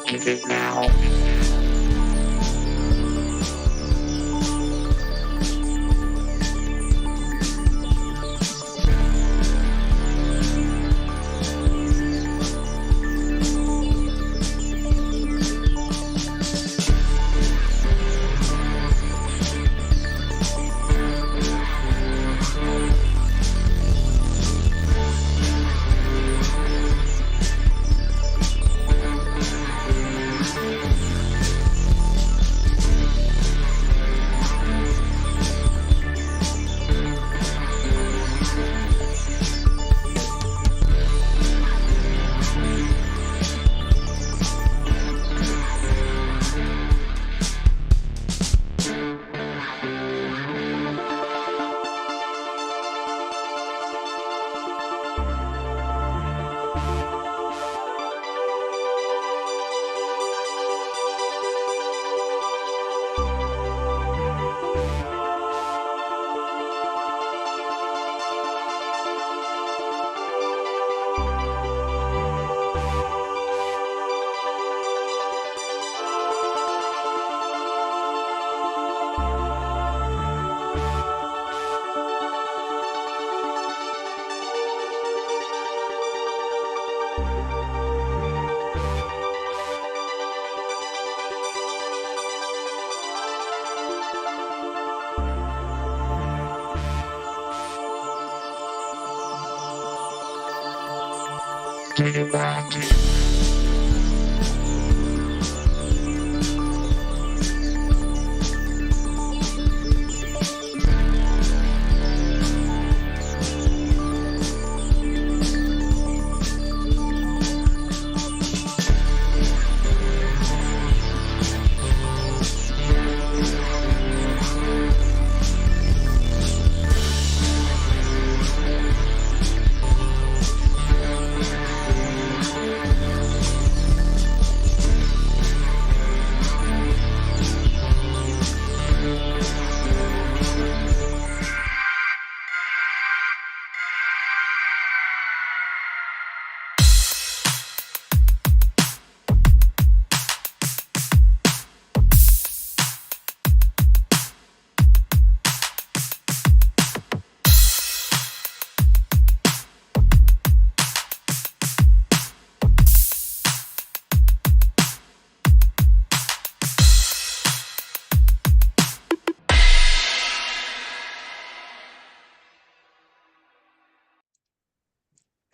Get it now. Get it back.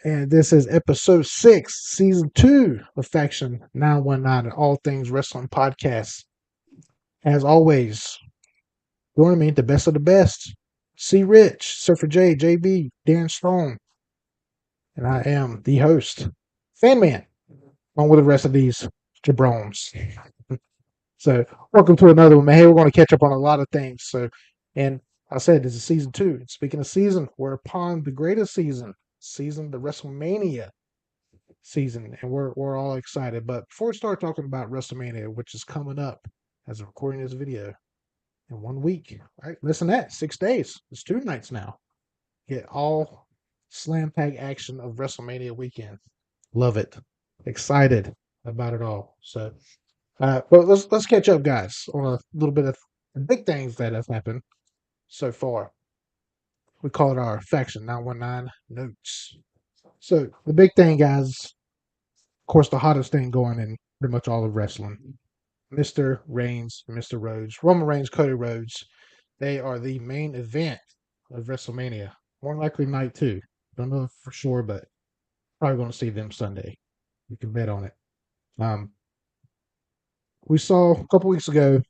And this is episode 6, season 2 of Faction 919, All Things Wrestling Podcast. As always, joining me, the best of the best, C. Rich, Surfer J, JB, Darren Strong, and I am the host, Fan Man, along with the rest of these jabrones. So, welcome to another one, man. Hey, we're going to catch up on a lot of things. And I said this is season 2. And speaking of season, we're upon the greatest season, the Wrestlemania season, and we're all excited. But before we start talking about Wrestlemania, which is coming up as I'm recording this video in 1 week, right? Listen to that, 6 days. It's 2 nights now. Get all slam pack action of WrestleMania weekend. Love it. Excited about it all. So, but let's catch up, guys, on a little bit of the big things that have happened so far. We call it our Faction 919 notes. So the big thing, guys, of course, the hottest thing going in pretty much all of wrestling. Mr. Reigns, Mr. Rhodes, Roman Reigns, Cody Rhodes. They are the main event of WrestleMania. More likely night 2. Don't know for sure, but probably going to see them Sunday. You can bet on it. We saw a couple weeks ago,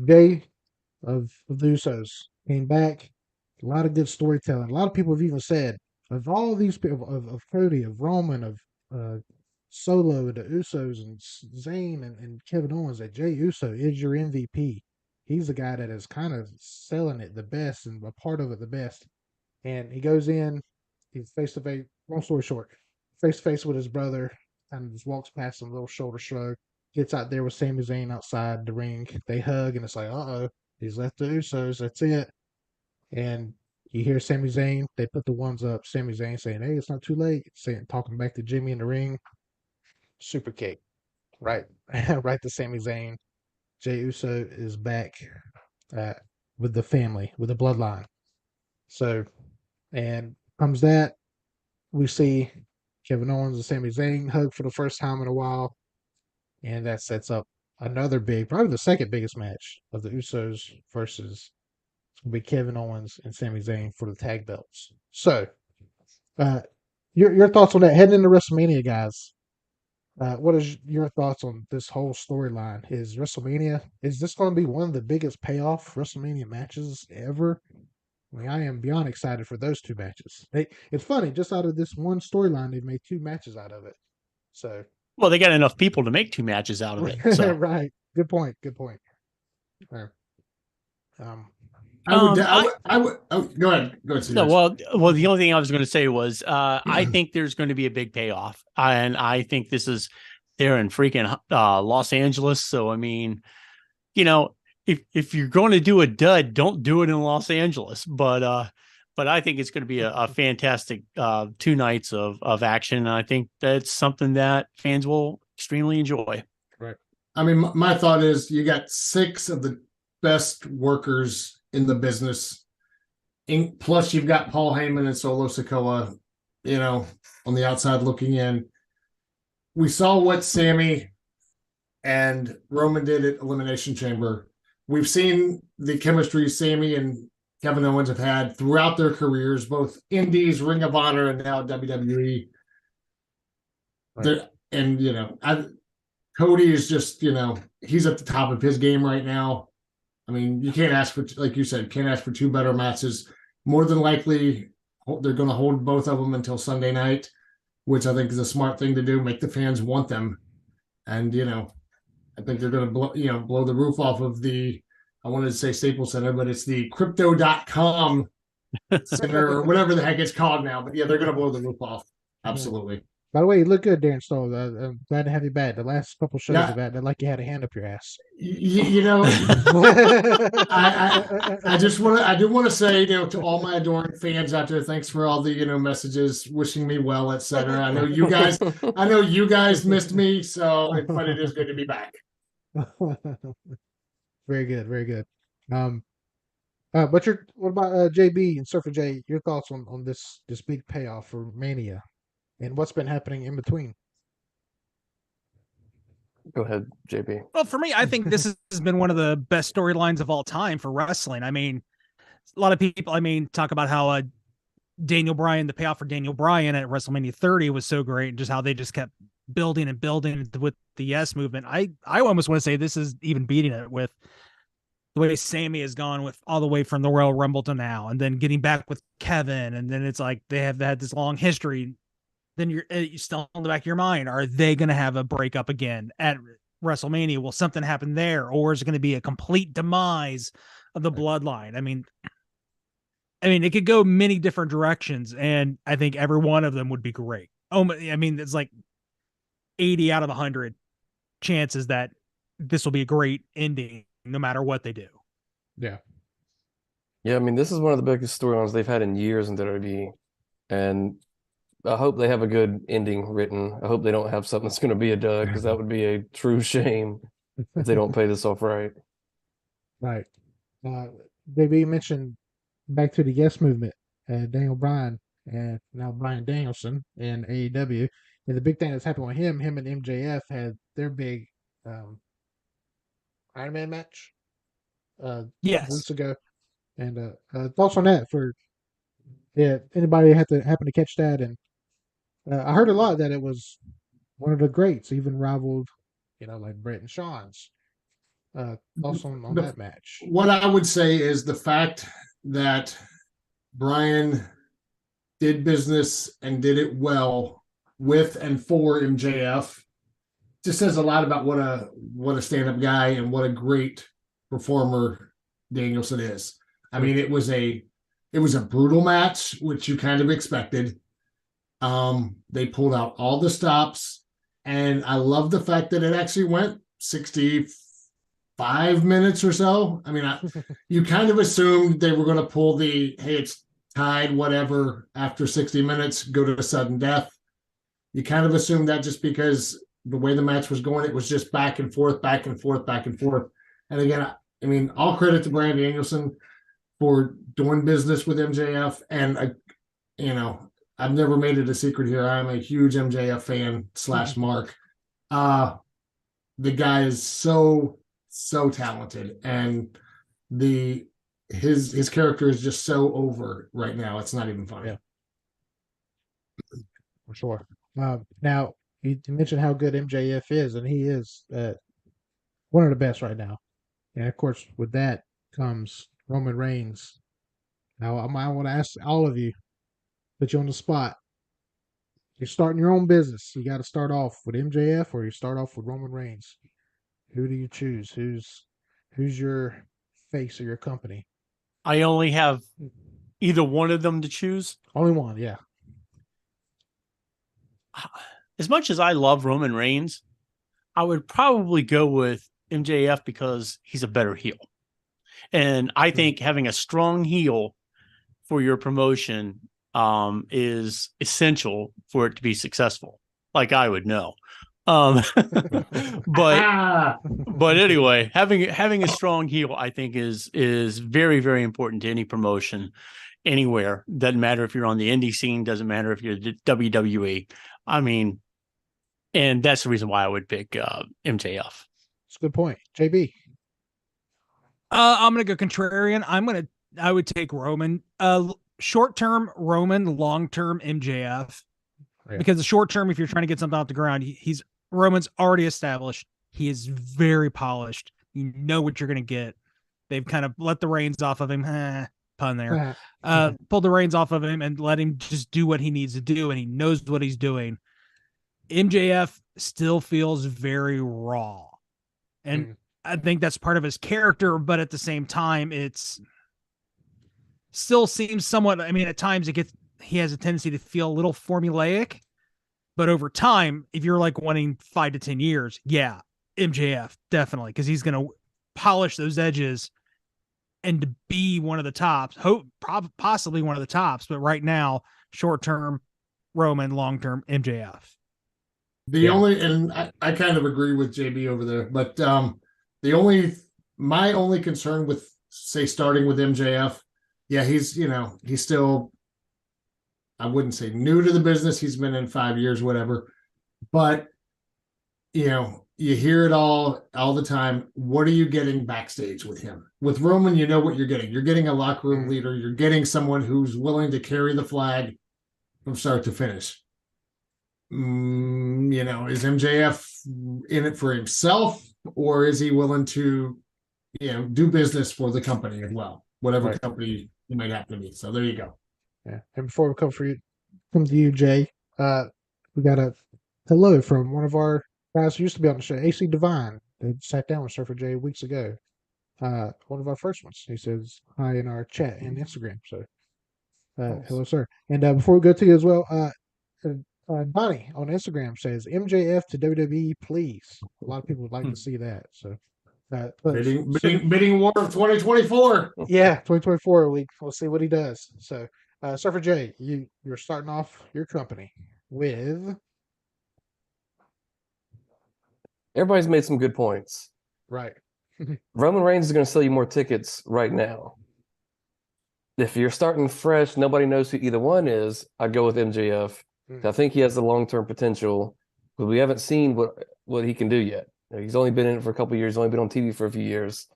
Day of the Usos came back. A lot of good storytelling. A lot of people have even said, of all these people, of Cody, of Roman, of Solo, the Usos, and Zayn and Kevin Owens, that Jey Uso is your MVP. He's the guy that is kind of selling it the best and a part of it the best. And he goes in, he's face to face, long story short, face to face with his brother, and just walks past him, little shoulder shrug, gets out there with Sami Zayn outside the ring. They hug, and it's like, uh-oh, he's left the Usos, that's it. And You hear Sami Zayn, they put the ones up. Sami Zayn saying, "Hey, it's not too late." Saying, talking back to Jimmy in the ring. Super kick, right? Right to Sami Zayn. Jey Uso is back uh, with the family, with the bloodline. So, and comes that we see Kevin Owens and Sami Zayn hug for the first time in a while, and that sets up another big, probably the second biggest match of the Usos versus it's gonna be Kevin Owens and Sami Zayn for the tag belts. So, uh, your thoughts on that heading into WrestleMania, guys? What is your thoughts on this whole storyline? Is WrestleMania is this going to be one of the biggest payoff WrestleMania matches ever? I mean, I am beyond excited for those two matches. It's funny, just out of this one storyline, they've made two matches out of it. So, well, they got enough people to make two matches out of it. So. right, good point. Good point. I would. Oh, go ahead. Go ahead. No, well, the only thing I was going to say was, I think there's going to be a big payoff, and I think they're in freaking Los Angeles. So, I mean, if you're going to do a dud, don't do it in Los Angeles. But I think it's going to be a fantastic 2 nights of action, and I think that's something that fans will extremely enjoy. Right. I mean, my thought is you got 6 of the best workers in the business. Plus, you've got Paul Heyman and Solo Sikoa, on the outside looking in. We saw what Sammy and Roman did at Elimination Chamber. We've seen the chemistry Sammy and Kevin Owens have had throughout their careers, both Indies, Ring of Honor, and now WWE. Right. Cody is just, he's at the top of his game right now. I mean, you can't ask for, like you said, can't ask for 2 better matches. More than likely, they're going to hold both of them until Sunday night, which I think is a smart thing to do, make the fans want them. And, I think they're going to blow the roof off of I wanted to say Staples Center, but it's the crypto.com center or whatever the heck it's called now. But yeah, they're going to blow the roof off. Absolutely. By the way, you look good, Darren Stoll. I'm glad to have you back. The last couple shows of that, like you had a hand up your ass. I do want to say, to all my adoring fans out there, thanks for all the messages wishing me well, etc. I know you guys missed me, but it is good to be back. Very good, very good. What about JB and Surfer J? Your thoughts on this big payoff for Mania? And what's been happening in between? Go ahead, JB. Well, for me, I think this has been one of the best storylines of all time for wrestling. I mean, a lot of people, talk about how Daniel Bryan, the payoff for Daniel Bryan at WrestleMania 30 was so great, and just how they just kept building and building with the Yes movement. I almost want to say this is even beating it with the way Sammy has gone with all the way from the Royal Rumble to now, and then getting back with Kevin, and then it's like they have had this long history. Then you're still in the back of your mind, are they going to have a breakup again at WrestleMania? Will something happen there? Or is it going to be a complete demise of the bloodline? I mean, it could go many different directions, and I think every one of them would be great. It's like 80 out of 100 chances that this will be a great ending, no matter what they do. Yeah. Yeah, this is one of the biggest storylines they've had in years in WWE, and I hope they have a good ending written. I hope they don't have something that's going to be a dud, because that would be a true shame if they don't pay this off right. Right. JB mentioned back to the Yes movement, Daniel Bryan, and now Bryan Danielson in AEW. And the big thing that's happened with him and MJF had their big Iron Man match weeks ago. And thoughts on that for anybody happen to catch that? And I heard a lot that it was one of the greats, even rivaled, like Brett and Sean's. Thoughts on that match? What I would say is the fact that Bryan did business and did it well with and for MJF just says a lot about what a stand-up guy and what a great performer Danielson is. It was a brutal match, which you kind of expected. They pulled out all the stops, and I love the fact that it actually went 65 minutes or so. You kind of assumed they were going to pull hey, it's tied, whatever, after 60 minutes, go to a sudden death. You kind of assume that just because the way the match was going, it was just back and forth, back and forth, back and forth. And again, I mean, all credit to Bryan Danielson for doing business with MJF. And, I've never made it a secret here. I'm a huge MJF fan / Mark. The guy is so talented, and his character is just so over right now. It's not even funny. Yeah. For sure. Now you mentioned how good MJF is, and he is one of the best right now. And of course, with that comes Roman Reigns. Now I want to ask all of you, put you on the spot. You're starting your own business. You got to start off with MJF, or you start off with Roman Reigns. Who do you choose? Who's your face of your company? I only have either one of them to choose. Only one, yeah. As much as I love Roman Reigns, I would probably go with MJF because he's a better heel. And I think having a strong heel for your promotion is essential for it to be successful. Like I would know. But anyway, having a strong heel, I think is very, very important to any promotion anywhere. Doesn't matter if you're on the indie scene, doesn't matter if you're the WWE. I mean, and that's the reason why I would pick MJF. It's a good point. JB. I'm gonna go contrarian. I would take Roman. Short term Roman, long term MJF. Yeah. Because the short term, if you're trying to get something off the ground, Roman's already established. He is very polished. You know what you're gonna get. They've kind of let the reins off of him. Pun there. Pulled the reins off of him and let him just do what he needs to do, and he knows what he's doing. MJF still feels very raw. And I think that's part of his character, but at the same time, it's still seems somewhat, I mean, at times he has a tendency to feel a little formulaic, but over time, if you're like wanting 5 to 10 years, yeah, MJF, definitely, because he's going to polish those edges and to be one of the tops, possibly one of the tops, but right now, short-term Roman, long-term MJF. And I kind of agree with JB over there, but my only concern with, say, starting with MJF, yeah, he's still, I wouldn't say new to the business. He's been in 5 years, whatever, but you hear it all the time. What are you getting backstage with him? With Roman, you know what you're getting. You're getting a locker room leader. You're getting someone who's willing to carry the flag from start to finish. Is MJF in it for himself, or is he willing to, do business for the company as well, whatever company you might happen to be? So there you go. Yeah. And before we come to you, Jay, we got a hello from one of our guys who used to be on the show, AC Divine. They sat down with Surfer Jay weeks ago. One of our first ones. He says hi in our chat and Instagram. So hello, sir. And before we go to you as well, Bonnie on Instagram says MJF to WWE, please. A lot of people would like to see that. So bidding war of 2024. Yeah, 2024. We'll see what he does. So Surfer Jay, you're starting off your company with. Everybody's made some good points. Right. Roman Reigns is going to sell you more tickets right now. If you're starting fresh, nobody knows who either one is, I'd go with MJF. I think he has the long-term potential, but we haven't seen what he can do yet. He's only been in it for a couple of years, only been on TV for a few years.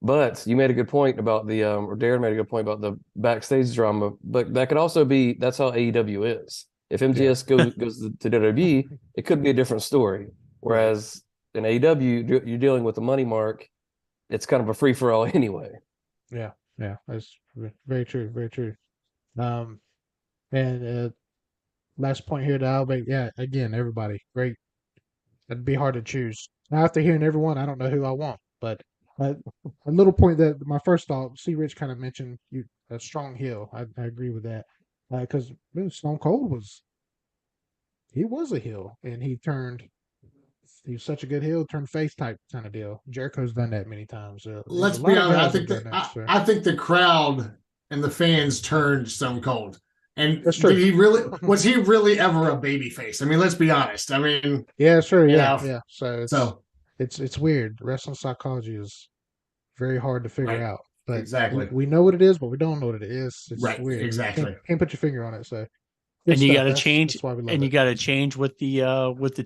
But you made a good point about or Darren made a good point about the backstage drama, but that could also be, that's how AEW is. If MJF goes to WWE, it could be a different story. Whereas in AEW, you're dealing with the money mark. It's kind of a free-for-all anyway. Yeah, that's very true, very true. And last point here that I'll make, again, everybody, great. It'd be hard to choose. Now, after hearing everyone, I don't know who I want, but a little point that my first thought, C. Rich kind of mentioned a strong heel. I agree with that. Because Stone Cold was a heel, and he was such a good heel, turned face type kind of deal. Jericho's done that many times. Let's be honest. I think the crowd and the fans turned Stone Cold. And That's true. did he really was he really ever a babyface? I mean, let's be honest. I mean, Yeah, sure. you Yeah, know, yeah. So so it's weird. Wrestling psychology is very hard to figure right, out. But exactly. we know what it is, but we don't know what it is. It's Right, weird. exactly. Can't put your finger on it. So good And you stuff. got to That's change, why we love and you it. got to change with the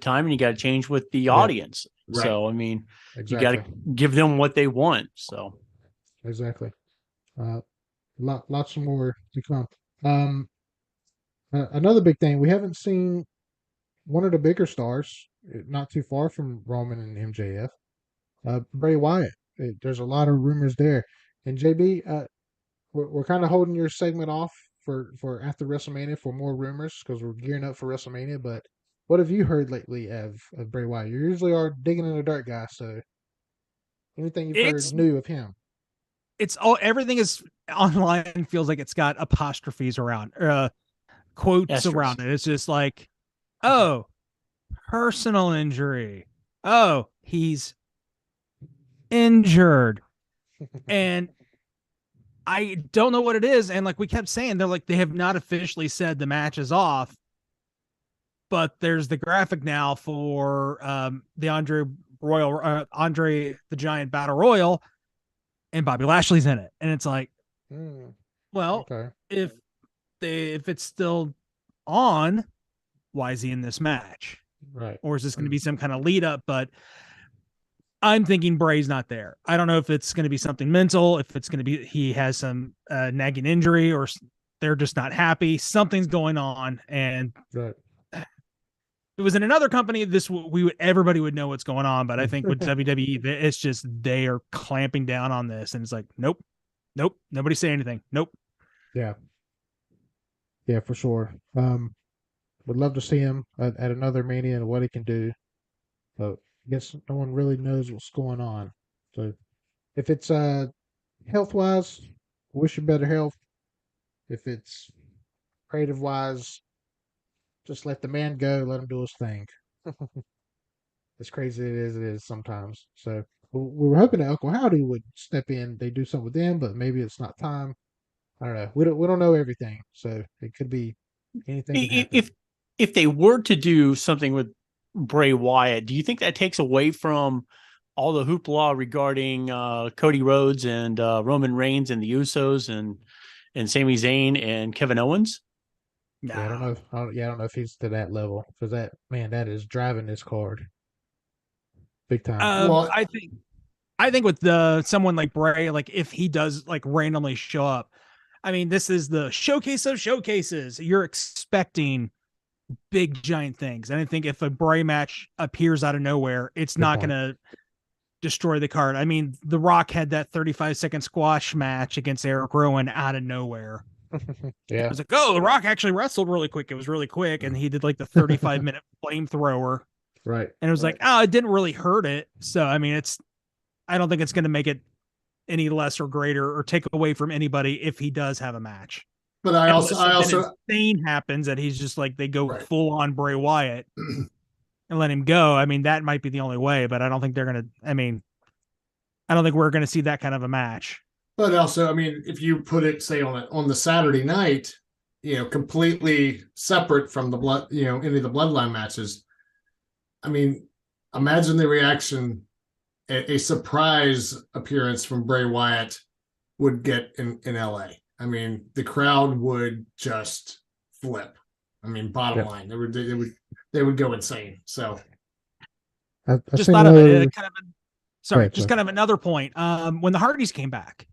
time, and you got to change with the Yeah. audience. Right. So I mean, Exactly. you got to give them what they want. So Exactly. Lots more to come. Another big thing, we haven't seen one of the bigger stars, not too far from Roman and MJF, Bray Wyatt. There's a lot of rumors there. And JB, we're kind of holding your segment off for after WrestleMania for more rumors because we're gearing up for WrestleMania. But what have you heard lately of Bray Wyatt? You usually are digging in the dirt, guy. So anything you've heard new of him? It's all everything is online feels like it's got apostrophes around quotes Asterisks. around it. It's just like, oh, personal injury. Oh, he's injured. And I don't know what it is. And like we kept saying, they have not officially said the match is off. But there's the graphic now for the Andre the Giant Battle Royal, and Bobby Lashley's in it. And it's like, well, Okay. if it's still on, why is he in this match? Right. Or is this going to be some kind of lead up? But I'm thinking Bray's not there. I don't know if it's going to be something mental, if it's going to be he has some nagging injury, or they're just not happy. Something's going on, and Right. if it was in another company, everybody would know what's going on. But I think with WWE, it's just they are clamping down on this, and it's like, nope, nobody say anything, nope. Yeah, for sure. Would love to see him at another Mania and what he can do. But I guess no one really knows what's going on. So if it's health wise, wish you better health. If it's creative wise, just let the man go, let him do his thing. As crazy it is sometimes. So we were hoping that Uncle Howdy would step in. They do something with them, but maybe it's not time. I don't know. We don't know everything, so it could be anything. Can happen. If they were to do something with Bray Wyatt, do you think that takes away from all the hoopla regarding Cody Rhodes and Roman Reigns and the Usos and Sami Zayn and Kevin Owens? Yeah, I don't know. I don't know if he's to that level because that is driving this card big time. Well, I think with someone like Bray, like if he does like randomly show up, I mean, this is the showcase of showcases. You're expecting big giant things, and I think if a Bray match appears out of nowhere, it's not going to destroy the card. I mean, The Rock had that 35-second squash match against Eric Rowan out of nowhere. Yeah, it was like, oh, The Rock actually wrestled really quick. It was really quick, and he did like the 35-minute flamethrower. Right. And it was like, oh, it didn't really hurt it. So I mean, I don't think it's going to make it any less or greater or take away from anybody if he does have a match. But I also insane happens that he's just like they go full on Bray Wyatt and let him go. I mean, that might be the only way, but I don't think they're gonna. I mean, I don't think we're gonna see that kind of a match. But also, I mean, if you put it, say on the Saturday night, completely separate from the blood, any of the bloodline matches. I mean, imagine the reaction a surprise appearance from Bray Wyatt would get in LA. I mean, the crowd would just flip. I mean, bottom line, they would go insane. So, I just thought of it. Kind of another point. When the Hardys came back,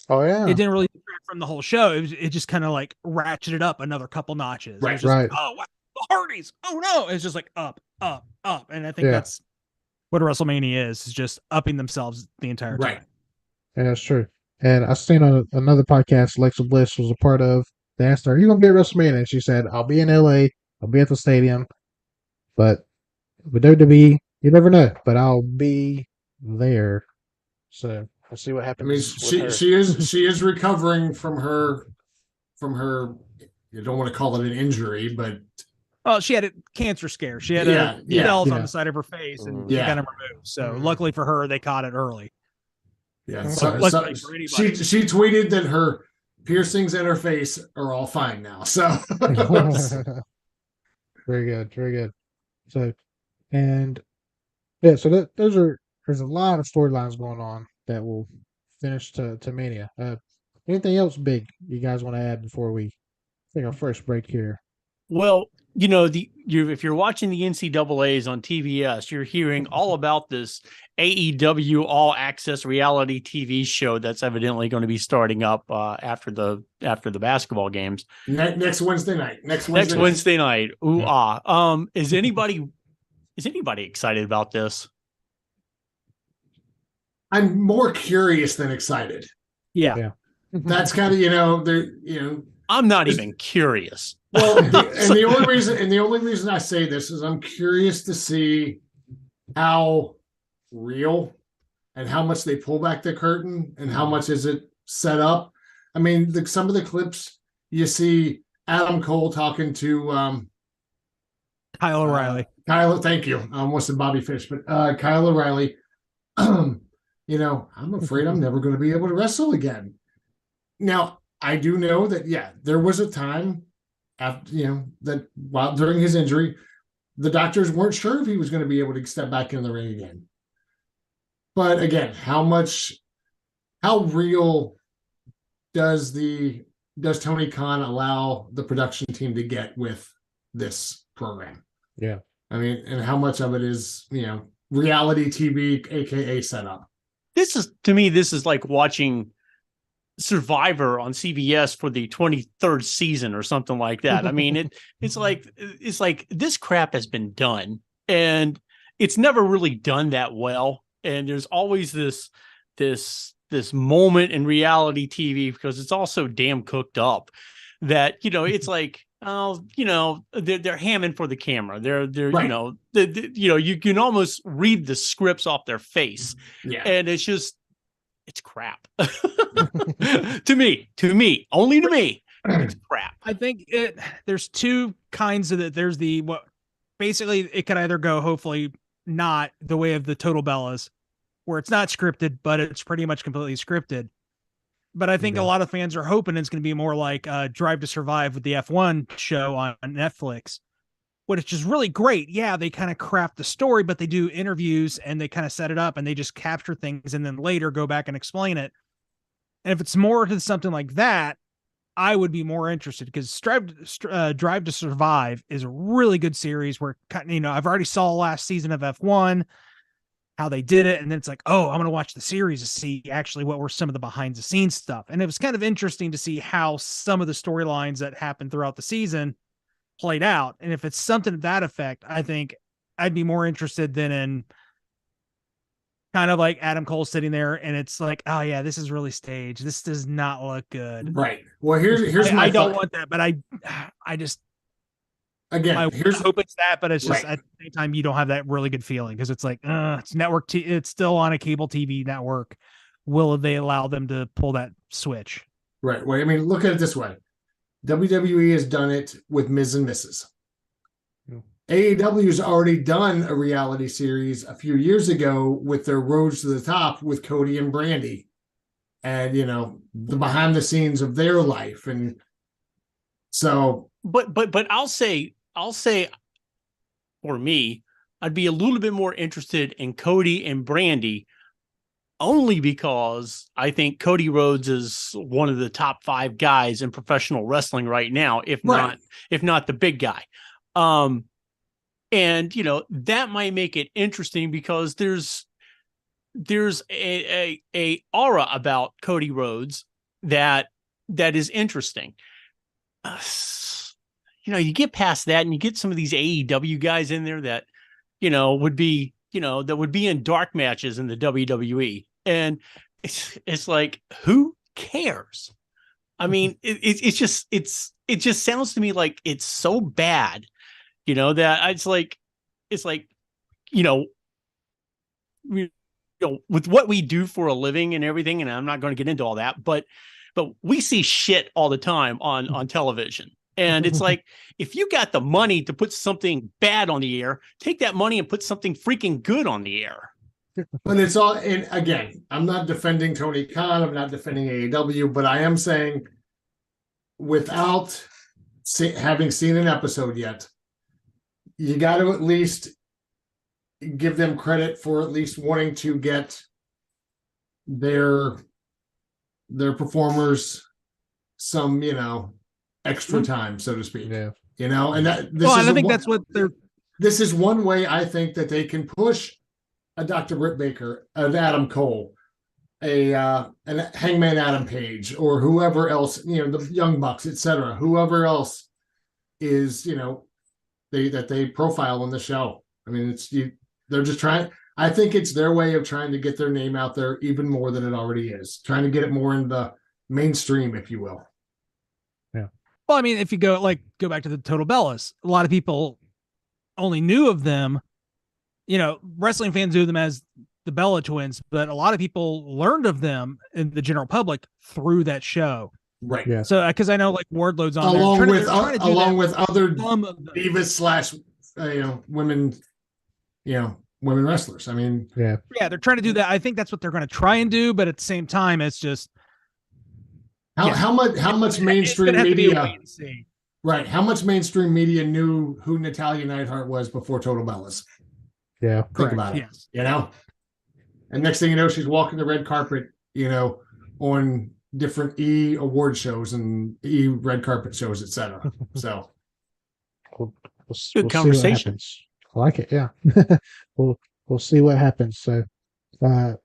it didn't really detract from the whole show. It just kind of like ratcheted up another couple notches. Right. It was just like, oh, wow, the Hardys. Oh no, it's just like up, and I think that's what WrestleMania is just upping themselves the entire time. Right. Yeah, that's true. And I seen on another podcast Alexa Bliss was a part of. They asked her, "Are you gonna be at WrestleMania?" And she said, "I'll be in LA. I'll be at the stadium." But with WWE, you never know. But I'll be there. So we'll see what happens. I mean, she is recovering from her. You don't want to call it an injury, but she had a cancer scare. She had cells on the side of her face, and she got them removed. So luckily for her, they caught it early. Yeah. Okay. So she tweeted that her piercings in her face are all fine now. So Very good, very good. So, and yeah, so there's a lot of storylines going on that will finish to Mania. Anything else big you guys want to add before we take our first break here? Well, if you're watching the NCAA's on TBS, you're hearing all about this AEW All Access reality TV show that's evidently going to be starting up after the basketball games next Wednesday night. Next Wednesday night. Ooh ah. Is anybody excited about this? I'm more curious than excited. Yeah. That's kind of I'm not even curious. Well, the only reason I say this is I'm curious to see how real and how much they pull back the curtain and how much is it set up. I mean, some of the clips you see Adam Cole talking to Kyle O'Reilly. Thank you. I almost said Bobby Fish, but Kyle O'Reilly. I'm afraid I'm never going to be able to wrestle again. Now, I do know that, there was a time after, that while during his injury, the doctors weren't sure if he was going to be able to step back in the ring again. But again, how real does Tony Khan allow the production team to get with this program? Yeah. I mean, and how much of it is, reality TV, AKA setup? This is like watching Survivor on CBS for the 23rd season or something like that. I mean, it's like this crap has been done and it's never really done that well. And there's always this moment in reality TV because it's all so damn cooked up that, it's like, they're hamming for the camera. They're right. You can almost read the scripts off their face. Yeah. And it's crap. to me, only to me, it's crap. I think there's two kinds of it. There's basically it can either go, hopefully not the way of the Total Bellas, where it's not scripted, but it's pretty much completely scripted. But I think a lot of fans are hoping it's going to be more like Drive to Survive with the F1 show on Netflix, which is really great. Yeah, they kind of craft the story, but they do interviews and they kind of set it up and they just capture things and then later go back and explain it. And if it's more to something like that, I would be more interested because Drive to Survive is a really good series where, I've already saw last season of F1, how they did it. And then it's like, oh, I'm going to watch the series to see actually what were some of the behind the scenes stuff. And it was kind of interesting to see how some of the storylines that happened throughout the season played out. And if it's something to that effect, I think I'd be more interested than in kind of like Adam Cole sitting there and it's like, oh yeah, this is really staged. This does not look good. Right. Well, here's my I don't want that, but I just I hope it's that, but it's just at the same time you don't have that really good feeling because it's like it's network. It's still on a cable TV network. Will they allow them to pull that switch? Right. Well, I mean, look at it this way: WWE has done it with Miz and Mrs. AEW's already done a reality series a few years ago with their Roads to the Top with Cody and Brandy, and the behind the scenes of their life, and so. But I'll say for me, I'd be a little bit more interested in Cody and Brandy only because I think Cody Rhodes is one of the top 5 guys in professional wrestling right now, if not the big guy. And that might make it interesting because there's a aura about Cody Rhodes that is interesting. You get past that and you get some of these AEW guys in there that, would be in dark matches in the WWE. And it's like, who cares? I mean, it just sounds to me like it's so bad, that it's like, with what we do for a living and everything, and I'm not going to get into all that, but we see shit all the time on television. And it's like, if you got the money to put something bad on the air, take that money and put something freaking good on the air. But it's all, and again, I'm not defending Tony Khan. I'm not defending AEW, but I am saying without having seen an episode yet, you got to at least give them credit for at least wanting to get their performers some, extra time, so to speak. Yeah. And that I think that's what they're. This is one way I think that they can push a Dr. Britt Baker, an Adam Cole, an Hangman Adam Page, or whoever else, the Young Bucks, etc. Whoever else is, that they profile on the show. I mean, they're just trying. I think it's their way of trying to get their name out there even more than it already is, trying to get it more in the mainstream, if you will. Yeah. Well, I mean, if you go back to the Total Bellas, a lot of people only knew of them. Wrestling fans knew them as the Bella Twins, but a lot of people learned of them in the general public through that show. Right. Yeah. So, because I know Wardlow's on along there. with other divas / women, women wrestlers. I mean, yeah, they're trying to do that. I think that's what they're going to try and do, but at the same time, it's just how much mainstream media, right? How much mainstream media knew who Natalya Neidhart was before Total Bellas? Yeah, think about it. Yes. And next thing you know, she's walking the red carpet, on different E award shows and E red carpet shows, etc. So, good conversation. I like it. Yeah, we'll see what happens. So, but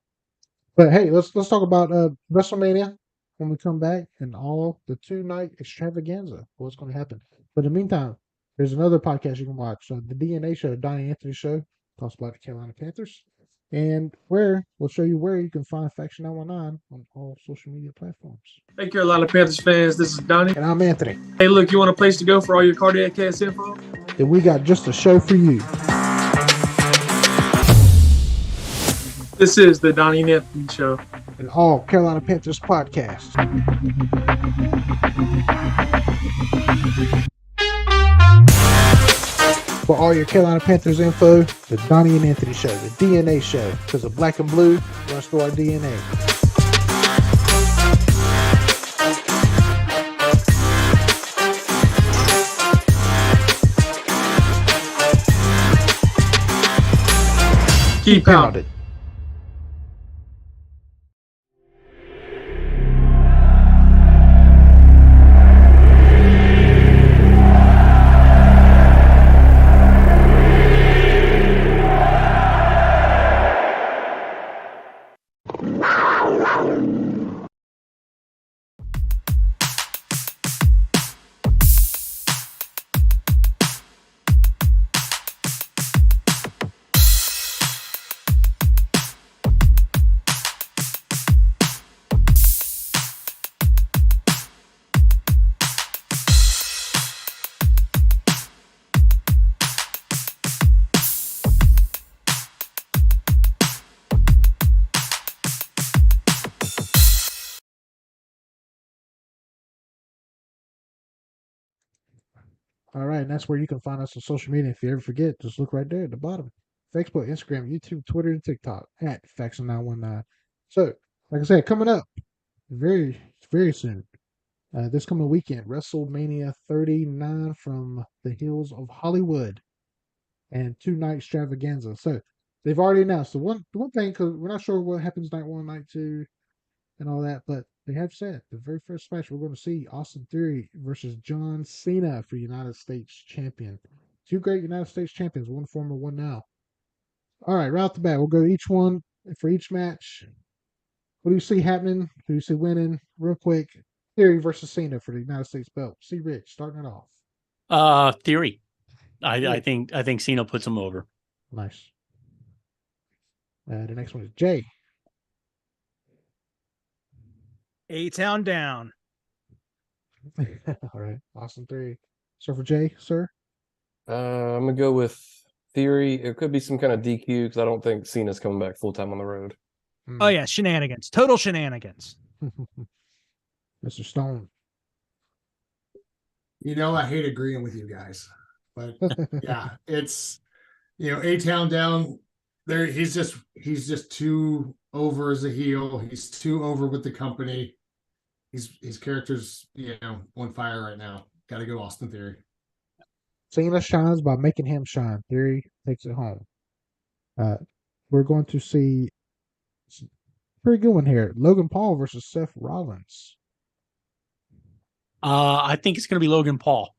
hey, let's talk about WrestleMania when we come back and all the 2-night extravaganza. What's going to happen? But in the meantime, there's another podcast you can watch. The DNA Show, Donnie Anthony Show, talks about the Carolina Panthers, and we'll show you where you can find Faction 919 on all social media platforms. Hey, Carolina Panthers fans, this is Donnie. And I'm Anthony. Hey, look, you want a place to go for all your cardiac cast info? And we got just a show for you. This is the Donnie and Anthony Show. And all Carolina Panthers podcast. For all your Carolina Panthers info, the Donnie and Anthony Show, the DNA Show. Because of black and blue runs through our DNA. Keep pounding. All right, and that's where you can find us on social media. If you ever forget, just look right there at the bottom. Facebook, Instagram, YouTube, Twitter, and TikTok at Faction919. So, like I said, coming up very, very soon, this coming weekend, WrestleMania 39 from the hills of Hollywood and 2-night extravaganza. So, they've already announced the one thing, because we're not sure what happens night 1, night 2, and all that, but they have said the very first match we're going to see Austin Theory versus John Cena for United States Champion. 2 great United States champions, one former, one now. All right, right off the bat, we'll go each one for each match. What do you see happening? Who do you see winning? Real quick, Theory versus Cena for the United States belt. See Rich starting it off. Theory. I think Cena puts him over. Nice. The next one is Jay. A-Town down. All right, Austin Theory. So for Jay, sir? I'm going to go with Theory. It could be some kind of DQ because I don't think Cena's coming back full-time on the road. Oh, yeah, shenanigans. Total shenanigans. Mr. Stone. I hate agreeing with you guys, but yeah, it's A-Town down there. He's just too over as a heel. He's too over with the company. his character's on fire right now. Got to go Austin Theory. Cena shines by making him shine. Theory takes it home. We're going to see pretty good one here. Logan Paul versus Seth Rollins. I think it's going to be Logan Paul.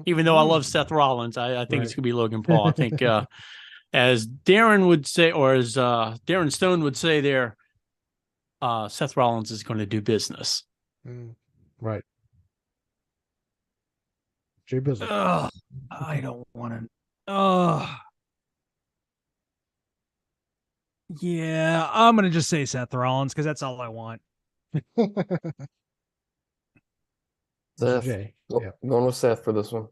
Even though I love Seth Rollins, I think it's going to be Logan Paul. I think, as Darren would say, or as Darren Stone would say there, Seth Rollins is going to do business. Right. Jay Bizzle. I don't want to. Yeah, I'm going to just say Seth Rollins because that's all I want. Seth. Jay. Yeah. Going with Seth for this one.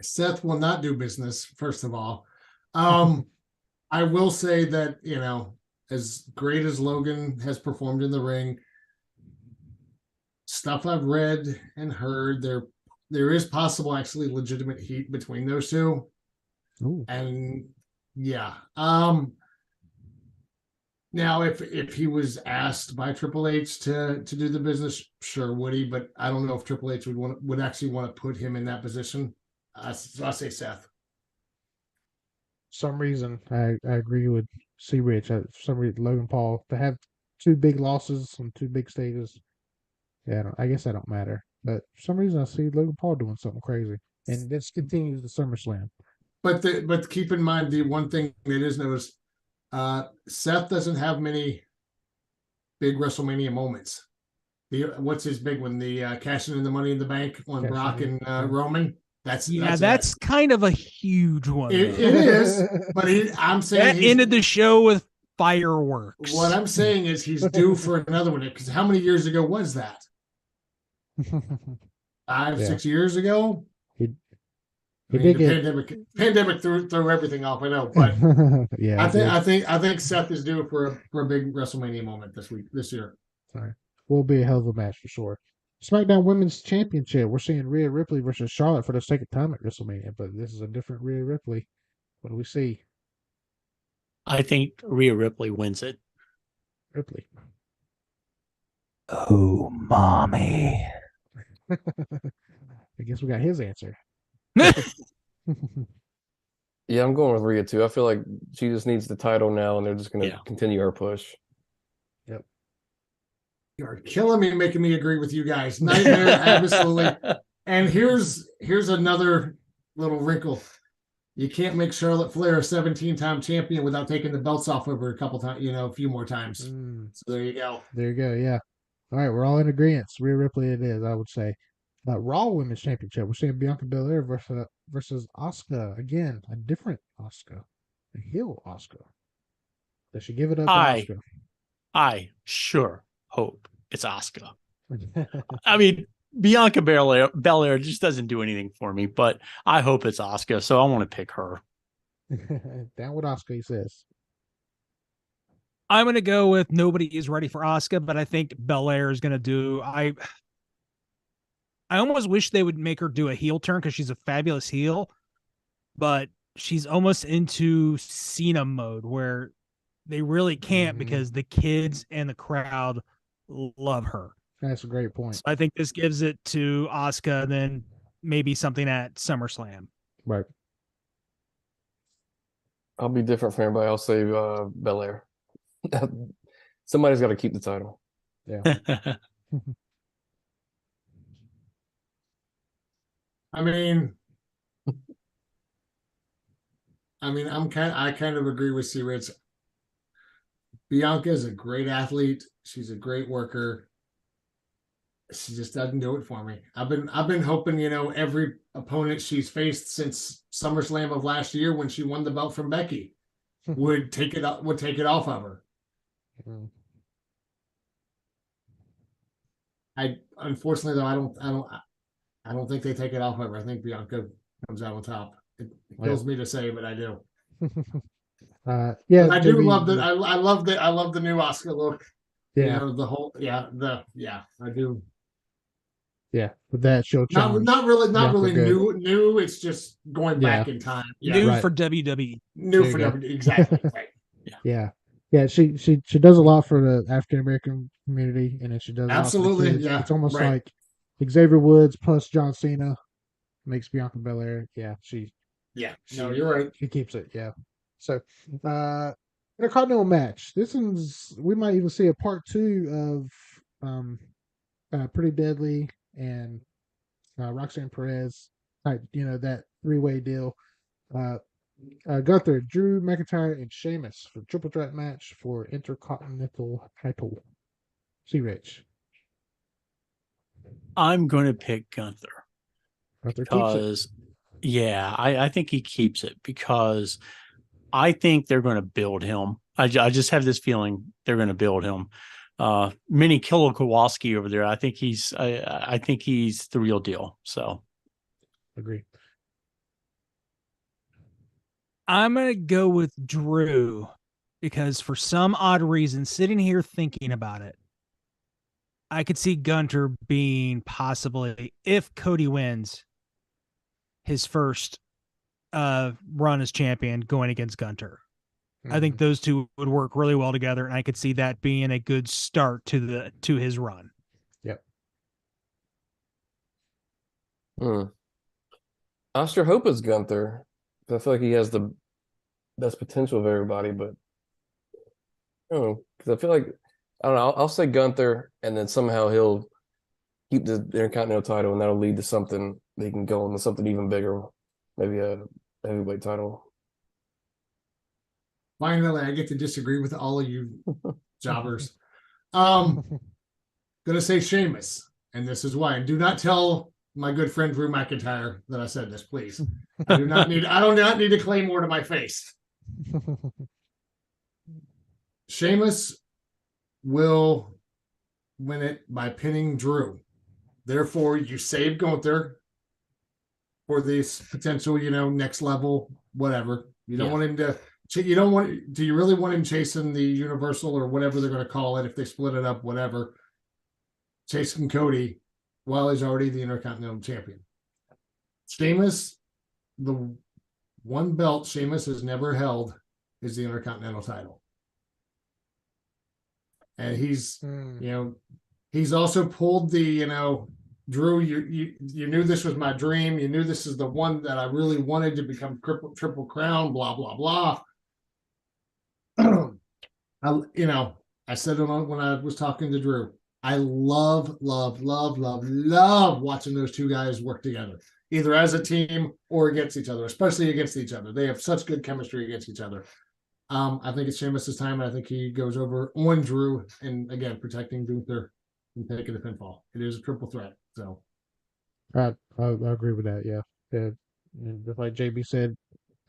Seth will not do business, first of all. I will say that, as great as Logan has performed in the ring, stuff I've read and heard, there is possible actually legitimate heat between those two. Ooh. And yeah. Now if he was asked by Triple H to do the business, sure would he, but I don't know if Triple H would actually want to put him in that position. So I say Seth. Some reason I agree with C. Rich. For some reason, Logan Paul to have two big losses on two big stages. Yeah, I guess that don't matter. But for some reason, I see Logan Paul doing something crazy, and this continues the SummerSlam. But keep in mind the one thing that is noticed: Seth doesn't have many big WrestleMania moments. What's his big one? The cashing in the Money in the Bank on Brock and Roman. That's kind of a huge one. It is, but I'm saying that ended the show with fireworks. What I'm saying is he's due for another one, because how many years ago was that? 6 years ago. Pandemic threw everything off. I know, but yeah, I think Seth is due for a big WrestleMania moment this year. Sorry, will be a hell of a match for sure. SmackDown Women's Championship. We're seeing Rhea Ripley versus Charlotte for the second time at WrestleMania, but this is a different Rhea Ripley. What do we see? I think Rhea Ripley wins it. Ripley. Oh, mommy. I guess we got his answer. Yeah, I'm going with Rhea too. I feel like she just needs the title now, and they're just going to continue her push. Yep. You're killing me, making me agree with you guys. Nightmare, absolutely. And here's another little wrinkle. You can't make Charlotte Flair a 17-time champion without taking the belts off of her a couple times, a few more times. So there you go. There you go. Yeah. All right, we're all in agreement. Rhea Ripley it is, I would say. Raw Women's Championship. We're seeing Bianca Belair versus Asuka. Again, a different Asuka. A heel Asuka. Does she give it up to Asuka? I sure hope it's Asuka. I mean, Bianca Belair just doesn't do anything for me, but I hope it's Asuka, so I want to pick her. Down with Asuka, he says. I'm going to go with nobody is ready for Asuka, but I think Belair is going to do... I almost wish they would make her do a heel turn because she's a fabulous heel, but she's almost into Cena mode where they really can't because the kids and the crowd love her. That's a great point. So I think this gives it to Asuka, and then maybe something at SummerSlam. Right. I'll be different for everybody. I'll say Belair. Somebody's got to keep the title. Yeah. I mean, I kind of agree with C. Rich. Bianca is a great athlete. She's a great worker. She just doesn't do it for me. I've been hoping, every opponent she's faced since SummerSlam of last year when she won the belt from Becky would take it off of her. Unfortunately though, I don't think they take it off of her. I think Bianca comes out on top. It kills me to say, but I do. Yeah, I do love that. I love the new Asuka look. Yeah, the whole I do. Yeah, with that show challenge. Not really new. It's just going back in time. New for WWE. New for WWE. Exactly. Right. Yeah, she does a lot for the African American community, and then she does a lot for the Absolutely, kids. yeah, It's almost right. like Xavier Woods plus John Cena makes Bianca Belair. Yeah, Yeah, no, you're right. she keeps it. Yeah. So, Intercontinental match. This one's we might even see a part 2 of Pretty Deadly and Roxanne Perez type. That 3-way deal. Gunther, Drew McIntyre, and Sheamus for triple threat match for Intercontinental title. See Rich. I'm going to pick Gunther Gunther keeps it. because, yeah, I think he keeps it because I think they're going to build him. I just have this feeling they're going to build him. Mini Killer Kowalski over there. I think he's the real deal. So Agree. I'm going to go with Drew because for some odd reason, sitting here thinking about it, I could see Gunter being possibly, if Cody wins, his first run as champion going against Gunter. I think those two would work really well together, and I could see that being a good start to his run. Yep. I sure hope it's Gunther. I feel like he has the best potential of everybody, but I don't know, because I feel like I don't know. I'll say Gunther, and then somehow he'll keep the Intercontinental title, and that'll lead to something they can go into something even bigger, maybe a heavyweight title. Finally, I get to disagree with all of you jobbers. Gonna say Sheamus, and this is why. And do not tell my good friend Drew McIntyre that I said this, please. I do not need to claim more to my face. Sheamus will win it by pinning Drew. Therefore, you save Gunther for this potential, next level, whatever. You don't want him to. You don't want. Do you really want him chasing the Universal or whatever they're going to call it if they split it up, whatever? Chasing Cody while he's already the Intercontinental Champion. Sheamus, the one belt Sheamus has never held is the Intercontinental title. And he's, he's also pulled the, Drew, you knew this was my dream. You knew this is the one that I really wanted to become triple crown, blah, blah, blah. I said it when I was talking to Drew. I love watching those two guys work together, either as a team or against each other, especially against each other. They have such good chemistry against each other. I think it's Sheamus' time, and I think he goes over on Drew, and again, protecting Gunther and taking the pinfall. It is a triple threat. So I agree with that. Yeah. And just like JB said,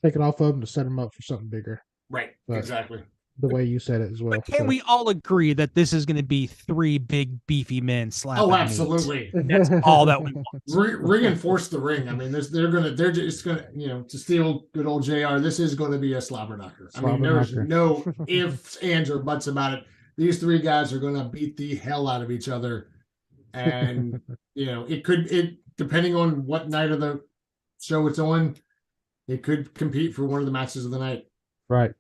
take it off of him to set him up for something bigger. Right. But exactly. The way you said it as well. But can we all agree that this is going to be 3 big beefy men slapping? Oh, absolutely. Meat? That's all that we want. Reinforce the ring. I mean, they're just gonna, to steal good old JR. This is going to be a slobber knocker. I mean, there's no ifs, ands, or buts about it. These 3 guys are going to beat the hell out of each other, and it depending on what night of the show it's on, it could compete for one of the matches of the night. Right.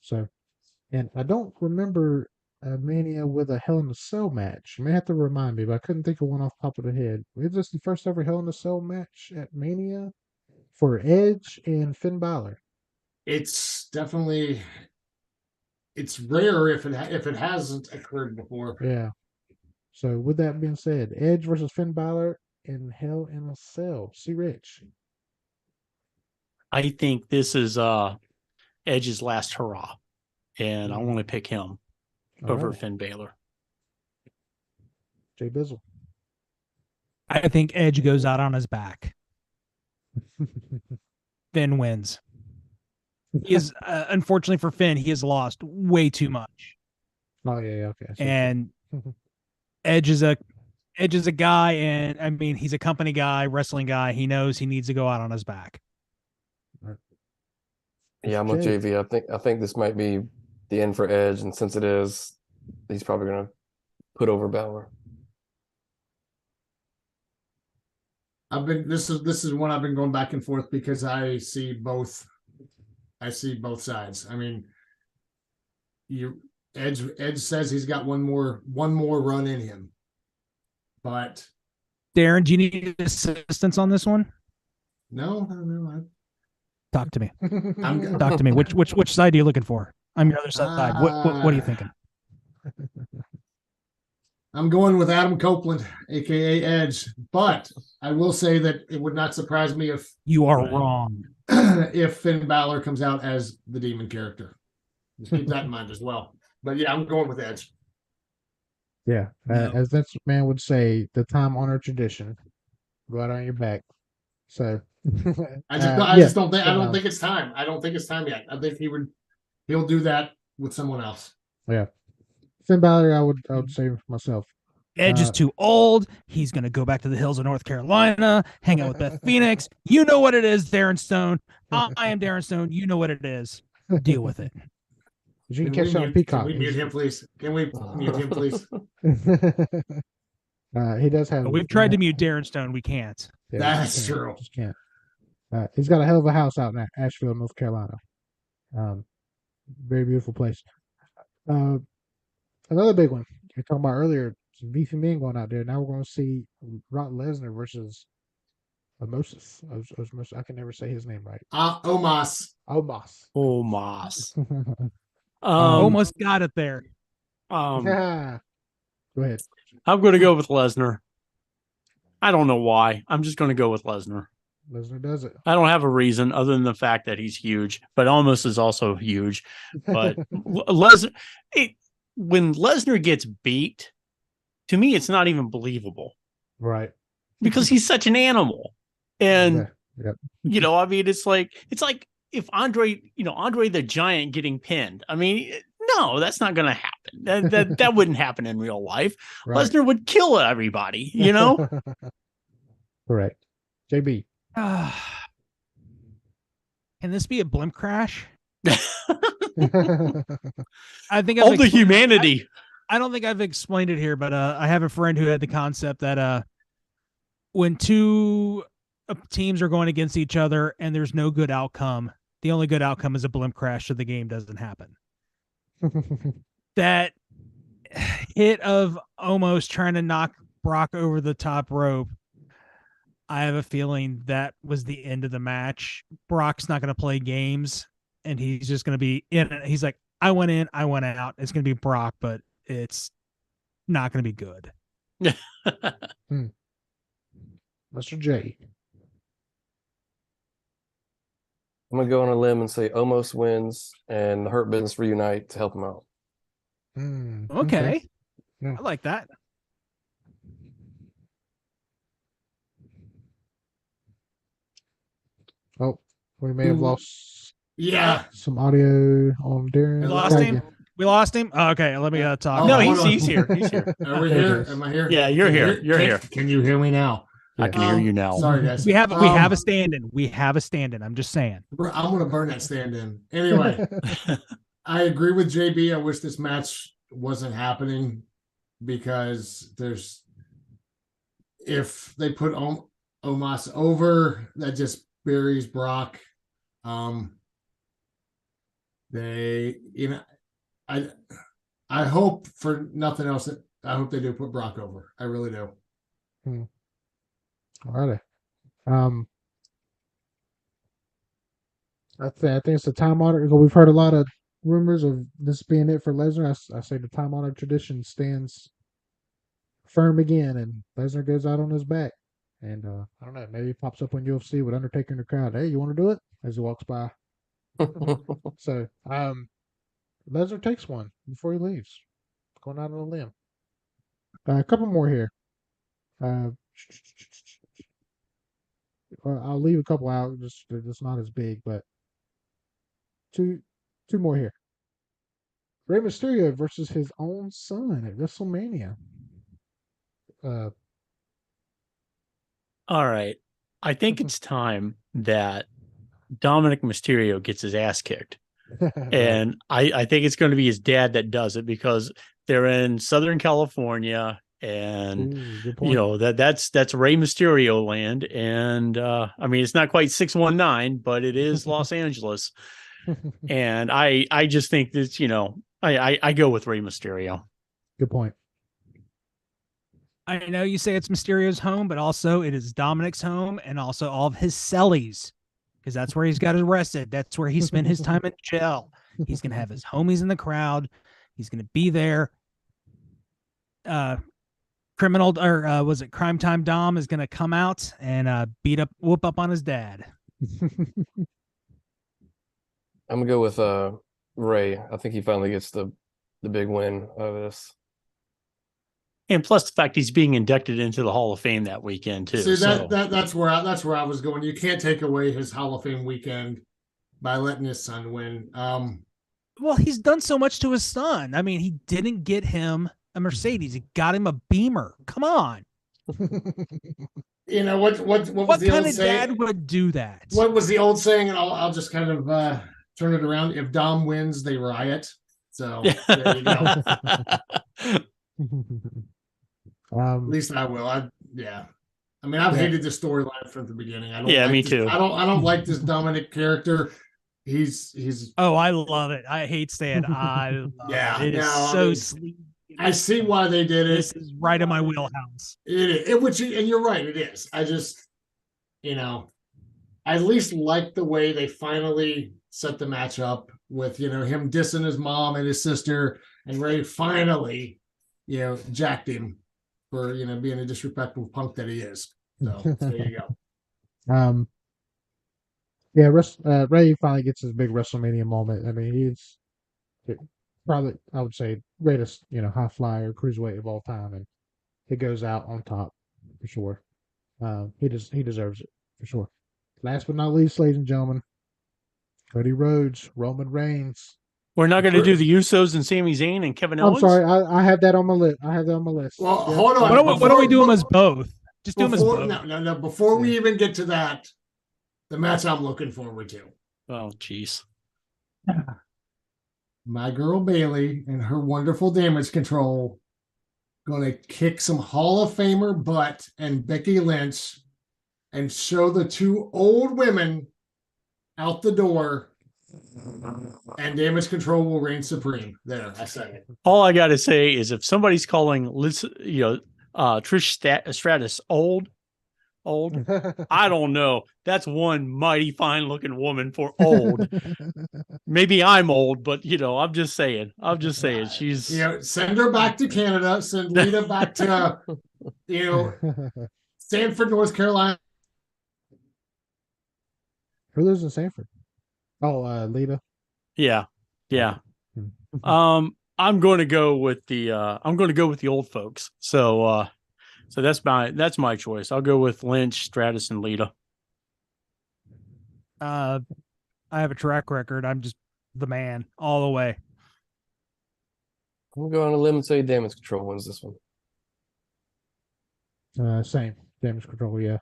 So. And I don't remember a Mania with a Hell in a Cell match. You may have to remind me, but I couldn't think of one off the top of the head. Is this the first ever Hell in a Cell match at Mania for Edge and Finn Balor? It's definitely rare if it hasn't occurred before. Yeah. So with that being said, Edge versus Finn Balor in Hell in a Cell. See Rich. I think this is Edge's last hurrah. And I want to pick him over Finn Balor. Jay Bizzle. I think Edge goes out on his back. Finn wins. He is unfortunately for Finn, he has lost way too much. Oh yeah, okay. And Edge is a guy, and I mean he's a company guy, wrestling guy. He knows he needs to go out on his back. Yeah, I'm with JV. I think this might be the end for Edge, and since it is, he's probably going to put over Balor. This is one I've been going back and forth because I see both sides. I mean, Edge says he's got one more run in him. But Darren, do you need assistance on this one? no. Talk to me. I'm Talk to me. Which side are you looking for? I'm your other side. What are you thinking? I'm going with Adam Copeland, aka Edge. But I will say that it would not surprise me if You are wrong. if Finn Balor comes out as the demon character. Just keep that in mind as well. But yeah, I'm going with Edge. Yeah, as Vince McMahon would say, the time-honored tradition. Go out on your back. So, I just don't think it's time. I don't think it's time yet. I think he'll do that with someone else. Yeah, Finn Balor, I would say myself. Edge is too old. He's going to go back to the hills of North Carolina, hang out with Beth Phoenix. You know what it is, Darren Stone. I am Darren Stone. You know what it is. Deal with it. You can catch it on Peacock. Can we mute him, please? Can we mute him, please? He does have. We've tried to mute Darren Stone. We can't. Yeah, That's true. Just can't. He's got a hell of a house out in Asheville, North Carolina. Very beautiful place. Another big one we were talking about earlier. Some beefy men going out there. Now we're going to see Brock Lesnar versus Omos. I can never say his name right. Omos. Almost got it there. Yeah. Go ahead. I'm going to go with Lesnar. I don't know why. I'm just going to go with Lesnar. Lesnar does it. I don't have a reason other than the fact that he's huge, but Almost is also huge. But Lesnar, when Lesnar gets beat, to me, it's not even believable. Right. Because he's such an animal. And, Yep. I mean, it's like if Andre the Giant getting pinned. I mean, no, that's not going to happen. That wouldn't happen in real life. Right. Lesnar would kill everybody, Correct. JB. Can this be a blimp crash? I think all the humanity. I don't think I've explained it here, but I have a friend who had the concept that when two teams are going against each other and there's no good outcome, the only good outcome is a blimp crash, so the game doesn't happen. That hit of almost trying to knock Brock over the top rope, I have a feeling that was the end of the match. Brock's not going to play games, and he's just going to be in it. He's like, I went in, I went out. It's going to be Brock, but it's not going to be good. Mr. J. I'm going to go on a limb and say Omos wins and the Hurt Business reunite to help him out. Okay. Yeah. I like that. Oh, we may have lost some audio on Darren. We lost him. Oh, okay, let me talk. No, he's here. He's here. Are we here? Am I here? Yeah, you're here. You're here. Can you hear me now? I can hear you now. Sorry, guys. We have a stand-in. We have a stand-in. I'm just saying. I'm going to burn that stand-in. Anyway, I agree with JB. I wish this match wasn't happening because if they put Omos over, that just buries Brock. I hope for nothing else that I hope they do put Brock over. I really do. All right. I think it's the time honored. We've heard a lot of rumors of this being it for Lesnar. I say the time honored tradition stands firm again, and Lesnar goes out on his back. And I don't know, maybe he pops up on UFC with Undertaker in the crowd. Hey, you want to do it? As he walks by. So, Lesnar takes one before he leaves, going out on a limb. A couple more here. I'll leave a couple out. They're just not as big, but two more here. Rey Mysterio versus his own son at WrestleMania. All right. I think it's time that Dominic Mysterio gets his ass kicked. And I think it's going to be his dad that does it because they're in Southern California and that's Rey Mysterio land. And I mean, it's not quite 619, but it is Los Angeles. And I just think that, I go with Rey Mysterio. Good point. I know you say it's Mysterio's home, but also it is Dominic's home and also all of his cellies, because that's where he's got arrested. That's where he spent his time in jail. He's going to have his homies in the crowd. He's going to be there. Criminal, or was it Crime Time Dom is going to come out and whoop up on his dad. I'm gonna go with Ray. I think he finally gets the big win out of this. And plus the fact he's being inducted into the Hall of Fame that weekend too. See, so. that's where I was going. You can't take away his Hall of Fame weekend by letting his son win. Well, he's done so much to his son. I mean, he didn't get him a Mercedes. He got him a Beamer. Come on. You know what was What the kind old of saying? dad would do that? What was the old saying? And I'll just kind of turn it around. If Dom wins, they riot. So there you go. At least I will. I mean, I've hated this storyline from the beginning. I don't. Yeah, like me this. too. I don't like this Dominic character. He's. Oh, I love it. I hate saying I love Yeah, it. It is no, I so mean, sleazy. I see why they did it. This is right in my wheelhouse. It is, and you're right. It is. I just, I at least like the way they finally set the match up with him dissing his mom and his sister, and Ray finally, jacked him for being a disrespectful punk that he is. So there you go. Yeah, Ray finally gets his big WrestleMania moment. I mean, he's probably, I would say, greatest, high flyer, cruiserweight of all time, and he goes out on top for sure. He deserves it for sure. Last but not least, ladies and gentlemen, Cody Rhodes, Roman Reigns. We're not going to do the Usos and Sami Zayn and Kevin Owens. I'm sorry, I have that on my list. Well, Yeah. hold on. Why don't we do them as both? Just do them as both. No. Before we even get to that, the match I'm looking forward to. Oh, jeez. My girl Bailey and her wonderful Damage Control going to kick some Hall of Famer butt and Becky Lynch and show the two old women out the door, and Damage Control will reign supreme. There, I said it. All I got to say is if somebody's calling Trish Stratus old, I don't know. That's one mighty fine looking woman for old. Maybe I'm old, but I'm just saying. She's send her back to Canada. Send Lita back to Sanford, North Carolina. Who lives in Sanford? Oh, Lita. Yeah. I'm going to go with the old folks. So that's my choice. I'll go with Lynch, Stratus, and Lita. I have a track record. I'm just the man all the way. We'll go on a limb and say Damage Control wins this one. Same. Damage Control, yeah.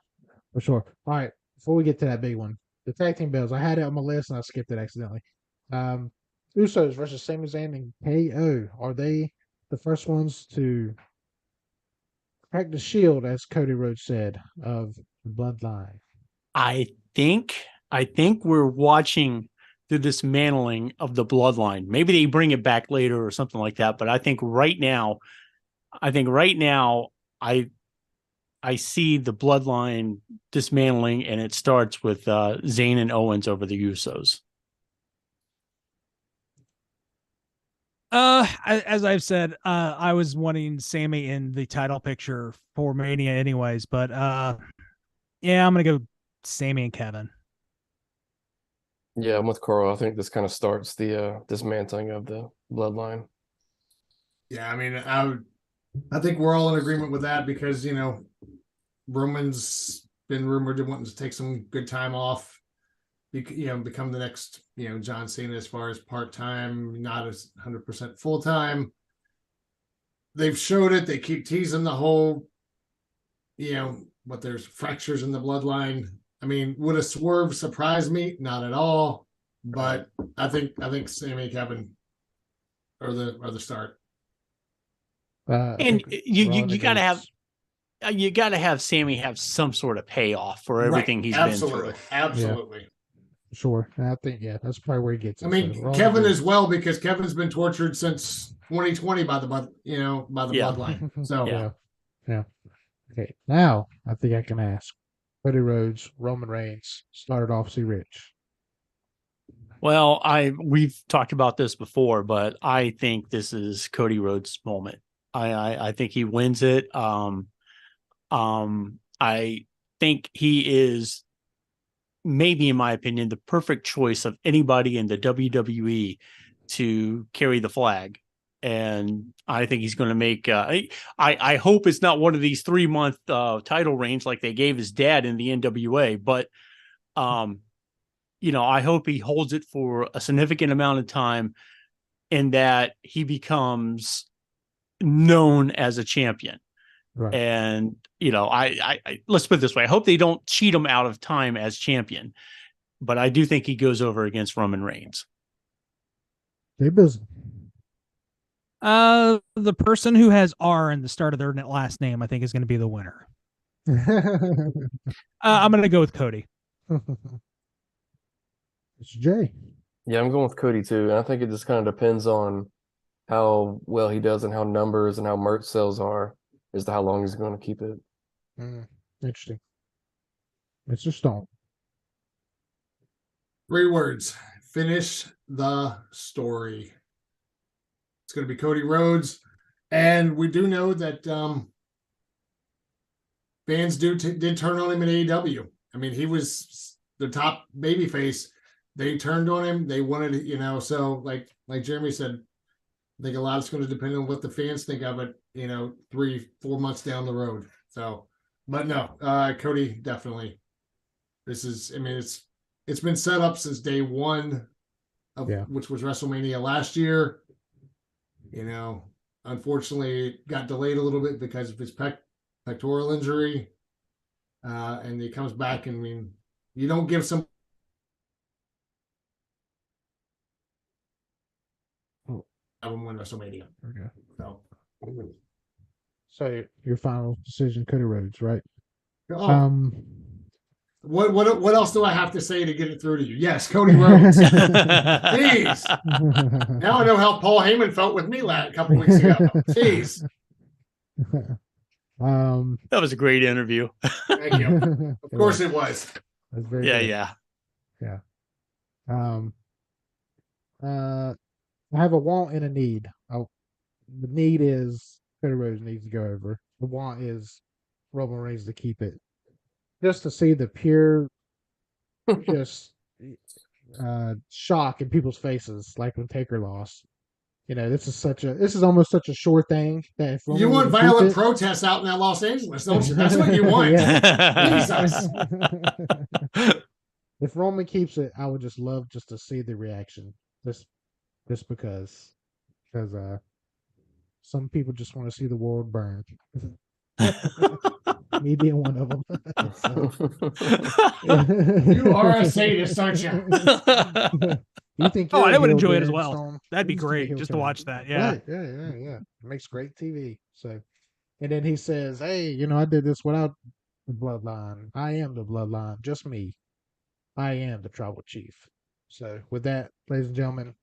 For sure. All right. Before we get to that big one, the tag team bells. I had it on my list and I skipped it accidentally. Usos versus Sami Zayn and KO. Are they the first ones to crack the shield, as Cody Rhodes said, of the bloodline? I think we're watching the dismantling of the bloodline. Maybe they bring it back later or something like that. But I think right now, I see the bloodline dismantling, and it starts with Zayn and Owens over the Usos. As I've said, I was wanting Sammy in the title picture for Mania anyways, but yeah, I'm gonna go Sammy and Kevin. Yeah, I'm with Carl. I think this kind of starts the dismantling of the bloodline. Yeah, I mean, I think we're all in agreement with that because Roman's been rumored to wanting to take some good time off, become the next John Cena as far as part-time, not as 100% full-time. They've showed it. They keep teasing the whole what there's fractures in the bloodline. I mean, would a swerve surprise me? Not at all. But I think Sammy and Kevin are the start. And you gotta have Sammy have some sort of payoff for everything he's been through. Absolutely. Sure. And I think, that's probably where he gets it. I mean, So, Kevin as well, because Kevin's been tortured since 2020 by the bloodline. So Yeah. Okay. Now, I think I can ask. Cody Rhodes, Roman Reigns, started off See Rich. Well, we've talked about this before, but I think this is Cody Rhodes' moment. I think he wins it. I think he is, maybe in my opinion, the perfect choice of anybody in the WWE to carry the flag. And I think he's going to make, I hope it's not one of these 3-month title reigns like they gave his dad in the NWA, but, I hope he holds it for a significant amount of time and that he becomes known as a champion. Right. And, I let's put it this way. I hope they don't cheat him out of time as champion, but I do think he goes over against Roman Reigns. They busy. The person who has R in the start of their last name, I think, is going to be the winner. I'm going to go with Cody. It's Jay. Yeah, I'm going with Cody too. And I think it just kind of depends on how well he does and how numbers and how merch sales are as to how long he's going to keep it. Interesting. Mr. Stone. 3 words. Finish the story. It's going to be Cody Rhodes. And we do know that fans did turn on him in AEW. I mean, he was the top babyface. They turned on him. They wanted, so like Jeremy said, I think a lot is going to depend on what the fans think of it, 3-4 months down the road. So, but no, Cody definitely. This is, it's been set up since day one of which was WrestleMania last year. Unfortunately, it got delayed a little bit because of his pectoral injury, and he comes back. And you don't give some. Have him win WrestleMania. Okay. So your final decision, Cody Rhodes, right? Oh. What else do I have to say to get it through to you? Yes, Cody Rhodes. Jeez. Now I know how Paul Heyman felt with me a couple weeks ago. Jeez. That was a great interview. Thank you. Of course it was. That's very Yeah. I have a want and a need. The need is Cody Rhodes needs to go over. The want is Roman Reigns to keep it. Just to see the pure, just shock in people's faces, like when Taker lost. This is almost such a sure thing that if Roman you want violent protests out in that Los Angeles, don't you? That's what you want. Jesus. If Roman keeps it, I would just love just to see the reaction. Just because some people just want to see the world burn. Me being one of them. You are a sadist, aren't you? You think? I would enjoy it as well. That'd be great just to watch that. Yeah. Right. Yeah. It makes great TV. So, and then he says, "Hey, I did this without the bloodline. I am the bloodline. Just me. I am the tribal chief." So, with that, ladies and gentlemen,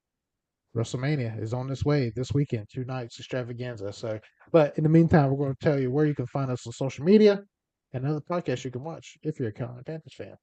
WrestleMania is on its way this weekend, 2 nights extravaganza. So, but in the meantime, we're going to tell you where you can find us on social media and other podcasts you can watch if you're a Carolina Panthers fan.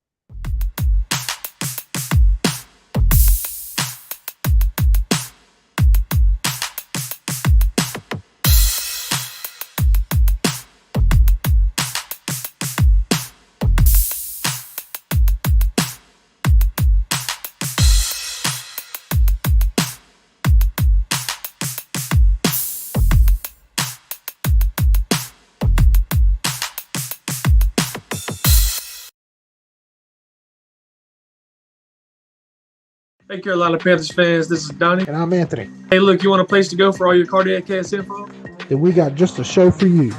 Hey, Carolina Panthers fans, this is Donnie. And I'm Anthony. Hey, look, you want a place to go for all your cardiac cast info? Then we got just a show for you.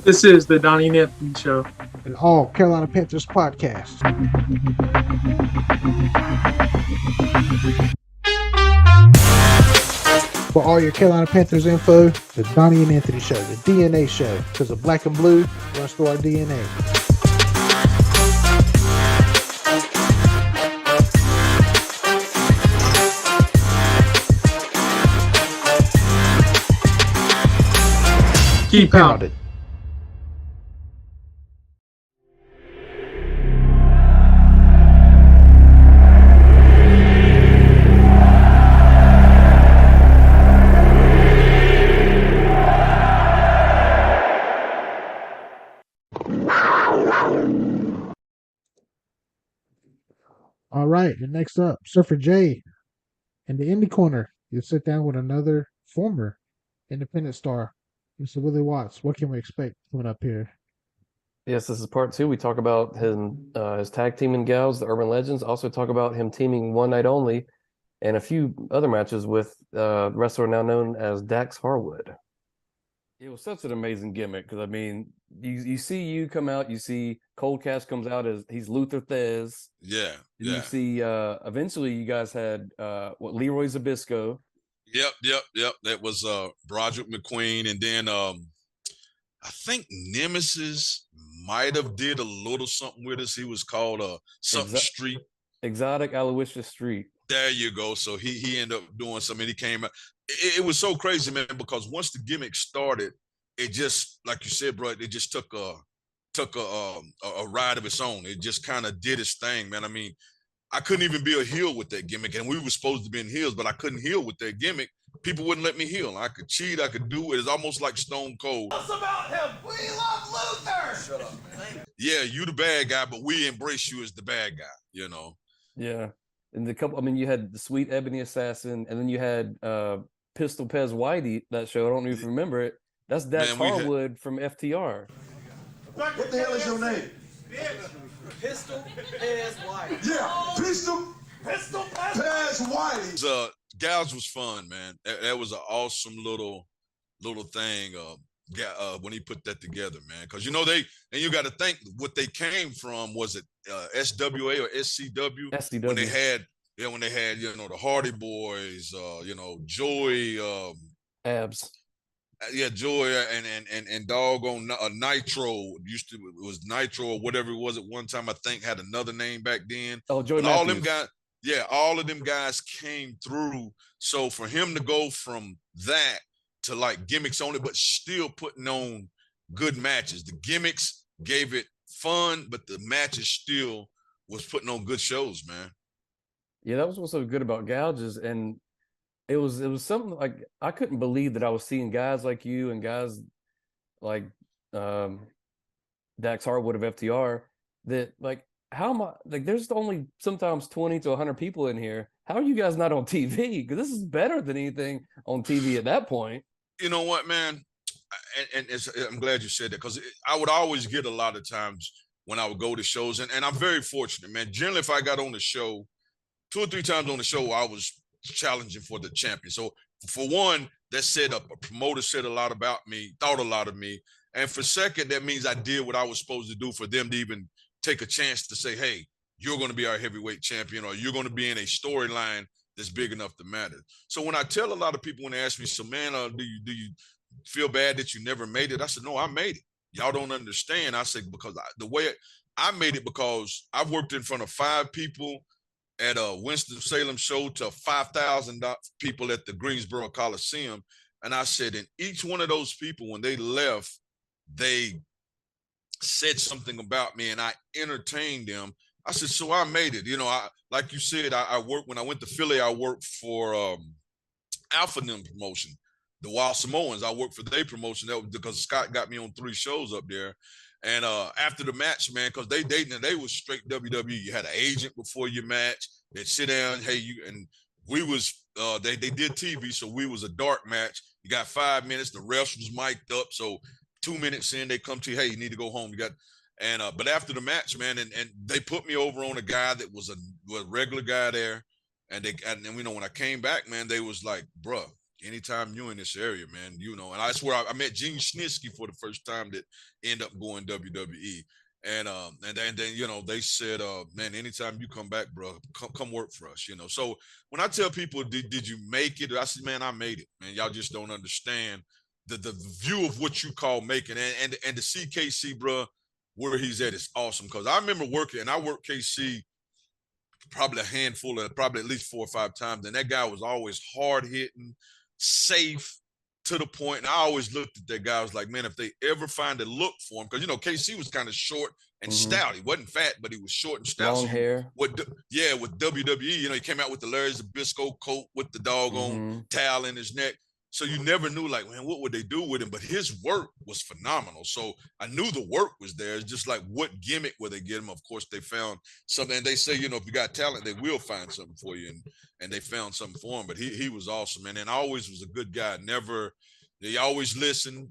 This is the Donnie and Anthony Show. An all Carolina Panthers podcast. For all your Carolina Panthers info, the Donnie and Anthony Show, the DNA Show. Because of black and blue, runs through our DNA. He pounded. All right, and next up, Surfer J in the Indie Corner. You'll sit down with another former independent star, Mr. Willie Watts. What can we expect coming up here? Yes, this is part 2. We talk about his tag teaming gals, the Urban Legends. Also talk about him teaming One Night Only and a few other matches with wrestler now known as Dax Harwood. It was such an amazing gimmick because, I mean, you see you come out, you see Cold Cash comes out as he's Luther Thez. Yeah, And yeah. you see eventually you guys had Leroy Zabisco. Yep. That was Broderick McQueen, and then I think Nemesis might have did a little something with us. He was called something Street. Exotic Aloysius Street. There you go. So he ended up doing something. He came out. It was so crazy, man, because once the gimmick started, it just, like you said, bro, it just took a ride of its own. It just kind of did its thing, man. I mean, I couldn't even be a heel with that gimmick, and we were supposed to be in heels, but I couldn't heel with that gimmick. People wouldn't let me heel. I could cheat. I could do it. It's almost like Stone Cold. Tell us about him. We love Luther. Shut up, man. Yeah, you the bad guy, but we embrace you as the bad guy, you know? Yeah. And you had the Sweet Ebony Assassin, and then you had Pistol Pez Whitey, that show. I don't know if you remember it. That's Dax Harwood from FTR. What the hell is your name? Pistol Pez Whitey. Yeah, Pistol Pez Whitey. Gals was fun, man. That was an awesome little thing. When he put that together, man, because you got to think what they came from. Was it SWA or SCW? SCW. When they had the Hardy Boys, Joey, Abs. Yeah, Joey and doggone Nitro. It was Nitro or whatever it was at one time. I think had another name back then. Oh, Joey. All them guys. Yeah, all of them guys came through. So for him to go from that to like gimmicks only, but still putting on good matches. The gimmicks gave it fun, but the matches still was putting on good shows, man. Yeah, that was what's so good about Gouges. And it was something like I couldn't believe that I was seeing guys like you and guys like Dax Harwood of FTR that like, how am I, like, there's only sometimes 20 to 100 people in here. How are you guys not on TV? Because this is better than anything on TV at that point. You know what, man? And I'm glad you said that, because I would always get a lot of times when I would go to shows, and I'm very fortunate, man. Generally, if I got on the show, 2 or 3 times on the show, I was challenging for the champion. So for one, that said a promoter said a lot about me, thought a lot of me. And for second, that means I did what I was supposed to do for them to even take a chance to say, hey, you're going to be our heavyweight champion, or you're going to be in a storyline that's big enough to matter. So when I tell a lot of people when they ask me, so man, do you feel bad that you never made it? I said, no, I made it. Y'all don't understand. I said, because the way I made it, because I've worked in front of 5 people at a Winston-Salem show to 5,000 people at the Greensboro Coliseum. And I said, and each one of those people, when they left, they said something about me and I entertained them. I said, so I made it. Like you said, I worked, when I went to Philly, I worked for Alpha Nim promotion, the Wild Samoans. I worked for their promotion. That was because Scott got me on 3 shows up there. And after the match, man, because they was straight WWE. You had an agent before your match. They'd sit down, hey, and we was they did TV, so we was a dark match. You got 5 minutes. The refs was mic'd up, so 2 minutes in, they come to you, hey, you need to go home. You got, and but after the match, man, and they put me over on a guy that was a regular guy there, and when I came back, man, they was like, bruh, anytime you in this area, man, and that's where I met Gene Snitsky for the first time that ended up going WWE. And then they said, man, anytime you come back, bro, come work for us, So when I tell people, did you make it? I said, man, I made it, man. Y'all just don't understand the view of what you call making, and to see KC, bro, where he's at is awesome. Because I remember working, and I worked KC probably at least 4 or 5 times, and that guy was always hard hitting, safe, to the point, and I always looked at that guy. I was like, man, if they ever find a look for him, because KC was kind of short and stout. He wasn't fat, but he was short and stout. Long hair. With WWE, he came out with the Larry Zbyszko coat with the doggone towel in his neck. So you never knew, like, man, what would they do with him? But his work was phenomenal. So I knew the work was there. It's just like, what gimmick would they get him? Of course, they found something. And they say, if you got talent, they will find something for you. And they found something for him. But he was awesome, man. And always was a good guy. He always listened,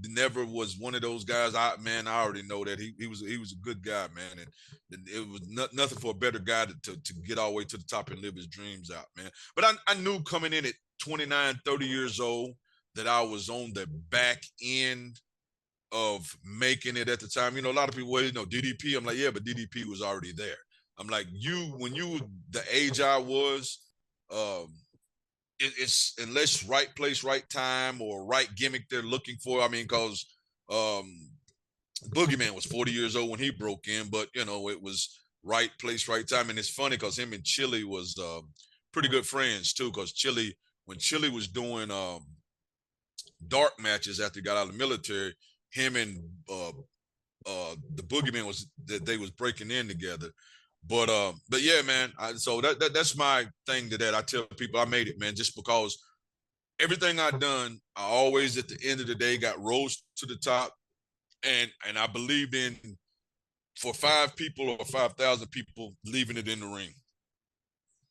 never was one of those guys. I already know that he was a good guy, man. And it was nothing for a better guy to get all the way to the top and live his dreams out, man. But I knew coming in at 29, 30 years old that I was on the back end of making it at the time. A lot of people, DDP. I'm like, yeah, but DDP was already there. I'm like, when you were the age I was, it's unless right place, right time, or right gimmick they're looking for. I mean, because Boogeyman was 40 years old when he broke in, but it was right place, right time. And it's funny because him and Chili was pretty good friends too. Because when Chili was doing dark matches after he got out of the military, him and the Boogeyman they was breaking in together. But yeah, man. So that's my thing to that. I tell people I made it, man, just because everything I done, I always at the end of the day got rose to the top, and I believed in for 5 people or 5,000 people leaving it in the ring.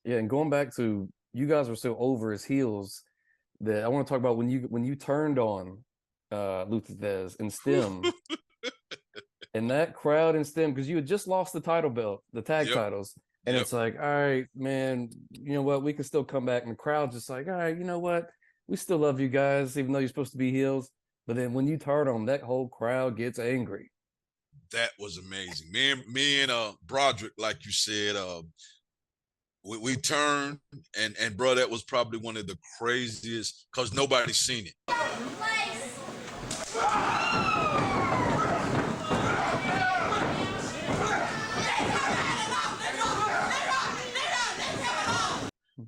Yeah, and going back to you guys were so over his heels that I want to talk about when you turned on Luther Thez and Stem. And that crowd in Stem, because you had just lost the title belt, the tag titles. And it's like, all right, man, you know what? We can still come back. And the crowd's just like, all right, you know what? We still love you guys, even though you're supposed to be heels. But then when you turn on, that whole crowd gets angry. That was amazing. Me and Broderick, like you said, we turned, and bro, that was probably one of the craziest, because nobody's seen it.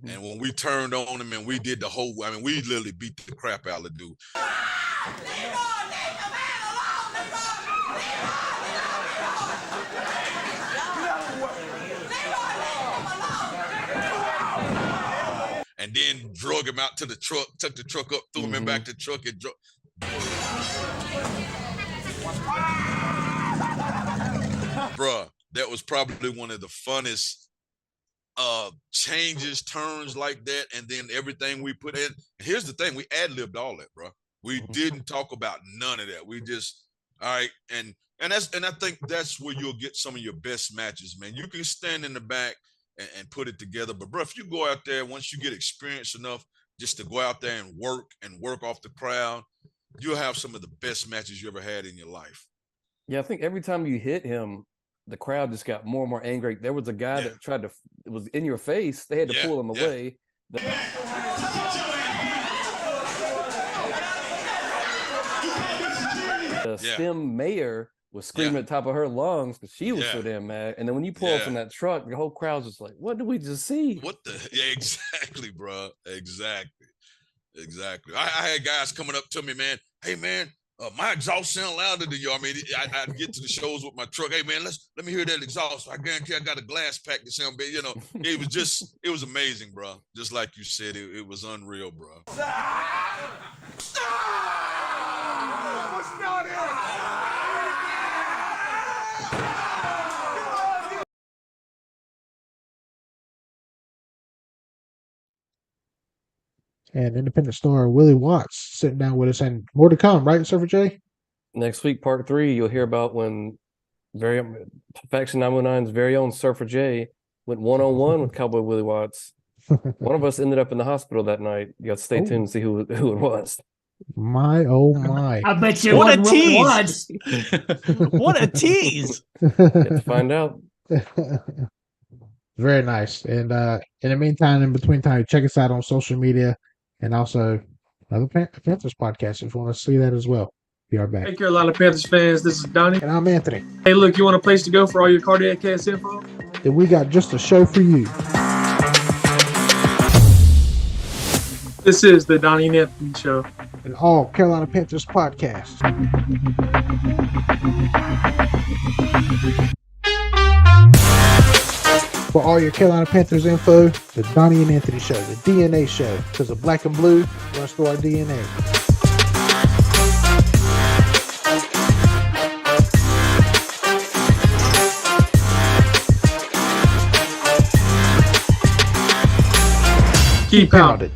And when we turned on him and we did the whole, we literally beat the crap out of the dude. And then drug him out to the truck, took the truck up, threw him in back to the truck, and bruh, that was probably one of the funnest changes, turns like that, and then everything we put in. Here's the thing, we ad-libbed all that, bro. We didn't talk about none of that. We just, all right, and I think that's where you'll get some of your best matches, man. You can stand in the back and put it together, but bro, if you go out there, once you get experience enough just to go out there and work off the crowd, you'll have some of the best matches you ever had in your life. Yeah, I think every time you hit him, the crowd just got more and more angry. There was a guy that tried to, it was in your face. They had to pull him away. The Stem mayor was screaming at the top of her lungs because she was so damn mad. And then when you pull up from that truck, the whole crowd's just like, what did we just see? What the? Yeah, exactly, bro. Exactly. I had guys coming up to me, man. Hey, man, my exhaust sound louder than you. I'd get to the shows with my truck. Hey, man, let me hear that exhaust. I guarantee I got a glass pack that sound big. It was amazing, bro. Just like you said, it was unreal, bro. And independent star Willie Watts sitting down with us, and more to come, right, Surfer J? Next week, part 3, you'll hear about when Faction 919's very own Surfer J went one-on-one with Cowboy Willy Watts. One of us ended up in the hospital that night. You got to stay tuned to see who it was. My, oh my. I bet you what a tease. What a tease. Get to find out. Very nice. And in the meantime, in between time, check us out on social media, and also another Panthers podcast if you want to see that as well. Be right back. Hey, Carolina Panthers fans, this is Donnie. And I'm Anthony. Hey, look, you want a place to go for all your cardiac cast info? Then we got just a show for you. This is the Donnie and Anthony Show. and all Carolina Panthers podcasts. For all your Carolina Panthers info, the Donnie and Anthony Show, the DNA Show, because the black and blue runs through our DNA. Keep pounding. Pounded.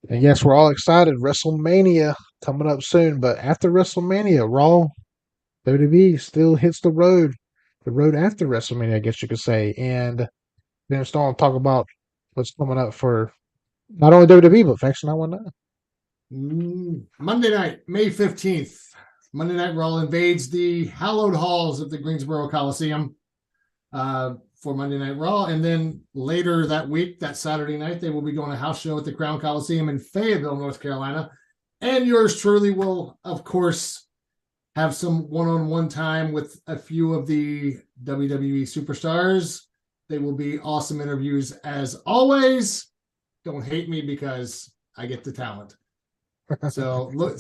And yes, we're all excited. WrestleMania coming up soon. But after WrestleMania, Raw, WWE still hits the road after WrestleMania, I guess you could say. And then start to talk about what's coming up for not only WWE, but Faction 919. Monday night, May 15th, Monday Night Raw invades the hallowed halls of the Greensboro Coliseum for Monday Night Raw. And then later that week, that Saturday night, they will be doing a house show at the Crown Coliseum in Fayetteville, North Carolina. And yours truly will, of course, have some one-on-one time with a few of the WWE superstars. They will be awesome interviews as always. Don't hate me because I get the talent. So look,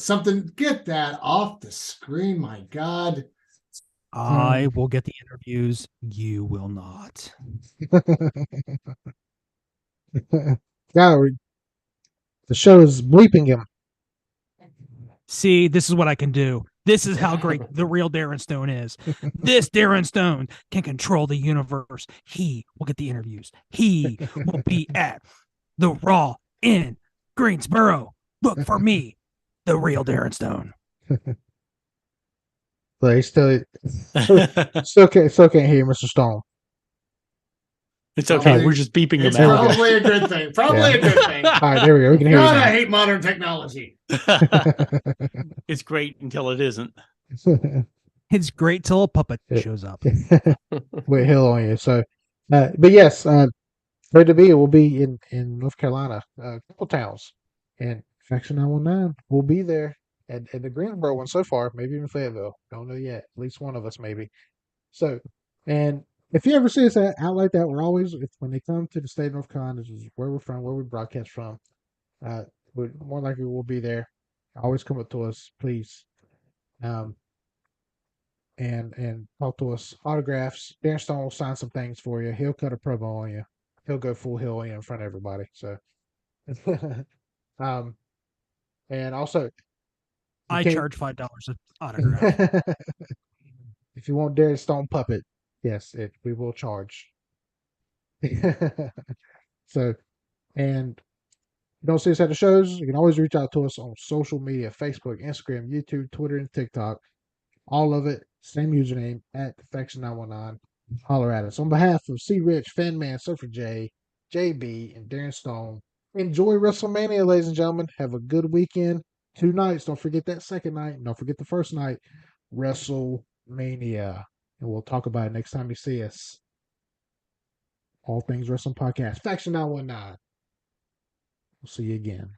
get that off the screen. My God. I will get the interviews. You will not. Yeah, the show is bleeping him. See, this is what I can do. This is how great the real Darren Stone is. This Darren Stone can control the universe. He will get the interviews. He will be at the Raw in Greensboro. Look for me, the real Darren Stone. But he still can't hear Mr. Stone. It's okay. We're just beeping him It's out. probably a good thing. Probably a good thing. All right, there we go. We can hear God, you I now. hate modern technology. It's great until it isn't. It's great till a puppet shows up. With Hill on you. So, but yes, WWE will be in North Carolina, a couple towns, and Faction 919 will be there at the Greensboro one so far, maybe even Fayetteville. Don't know yet. At least one of us, maybe. So, and if you ever see us out like that, we're always, when they come to the state of North Carolina, this is where we're from, where we broadcast from. We more likely we'll be there. Always come up to us, please. And talk to us. Autographs. Darren Stone will sign some things for you. He'll cut a promo on you. He'll go full Hill in front of everybody. So, and also, I charge $5 an autograph. if you want Darren Stone puppet, yes, we will charge. So, and you don't see us at the shows, you can always reach out to us on social media: Facebook, Instagram, YouTube, Twitter, and TikTok. All of it, same username at Faction 919. Holler at us. On behalf of C. Rich, Fanman, Surfer J, JB, and Darren Stone, enjoy WrestleMania, ladies and gentlemen. Have a good weekend. 2 nights. Don't forget that second night. Don't forget the first night. WrestleMania. And we'll talk about it next time you see us. All Things Wrestling Podcast. Faction 919. We'll see you again.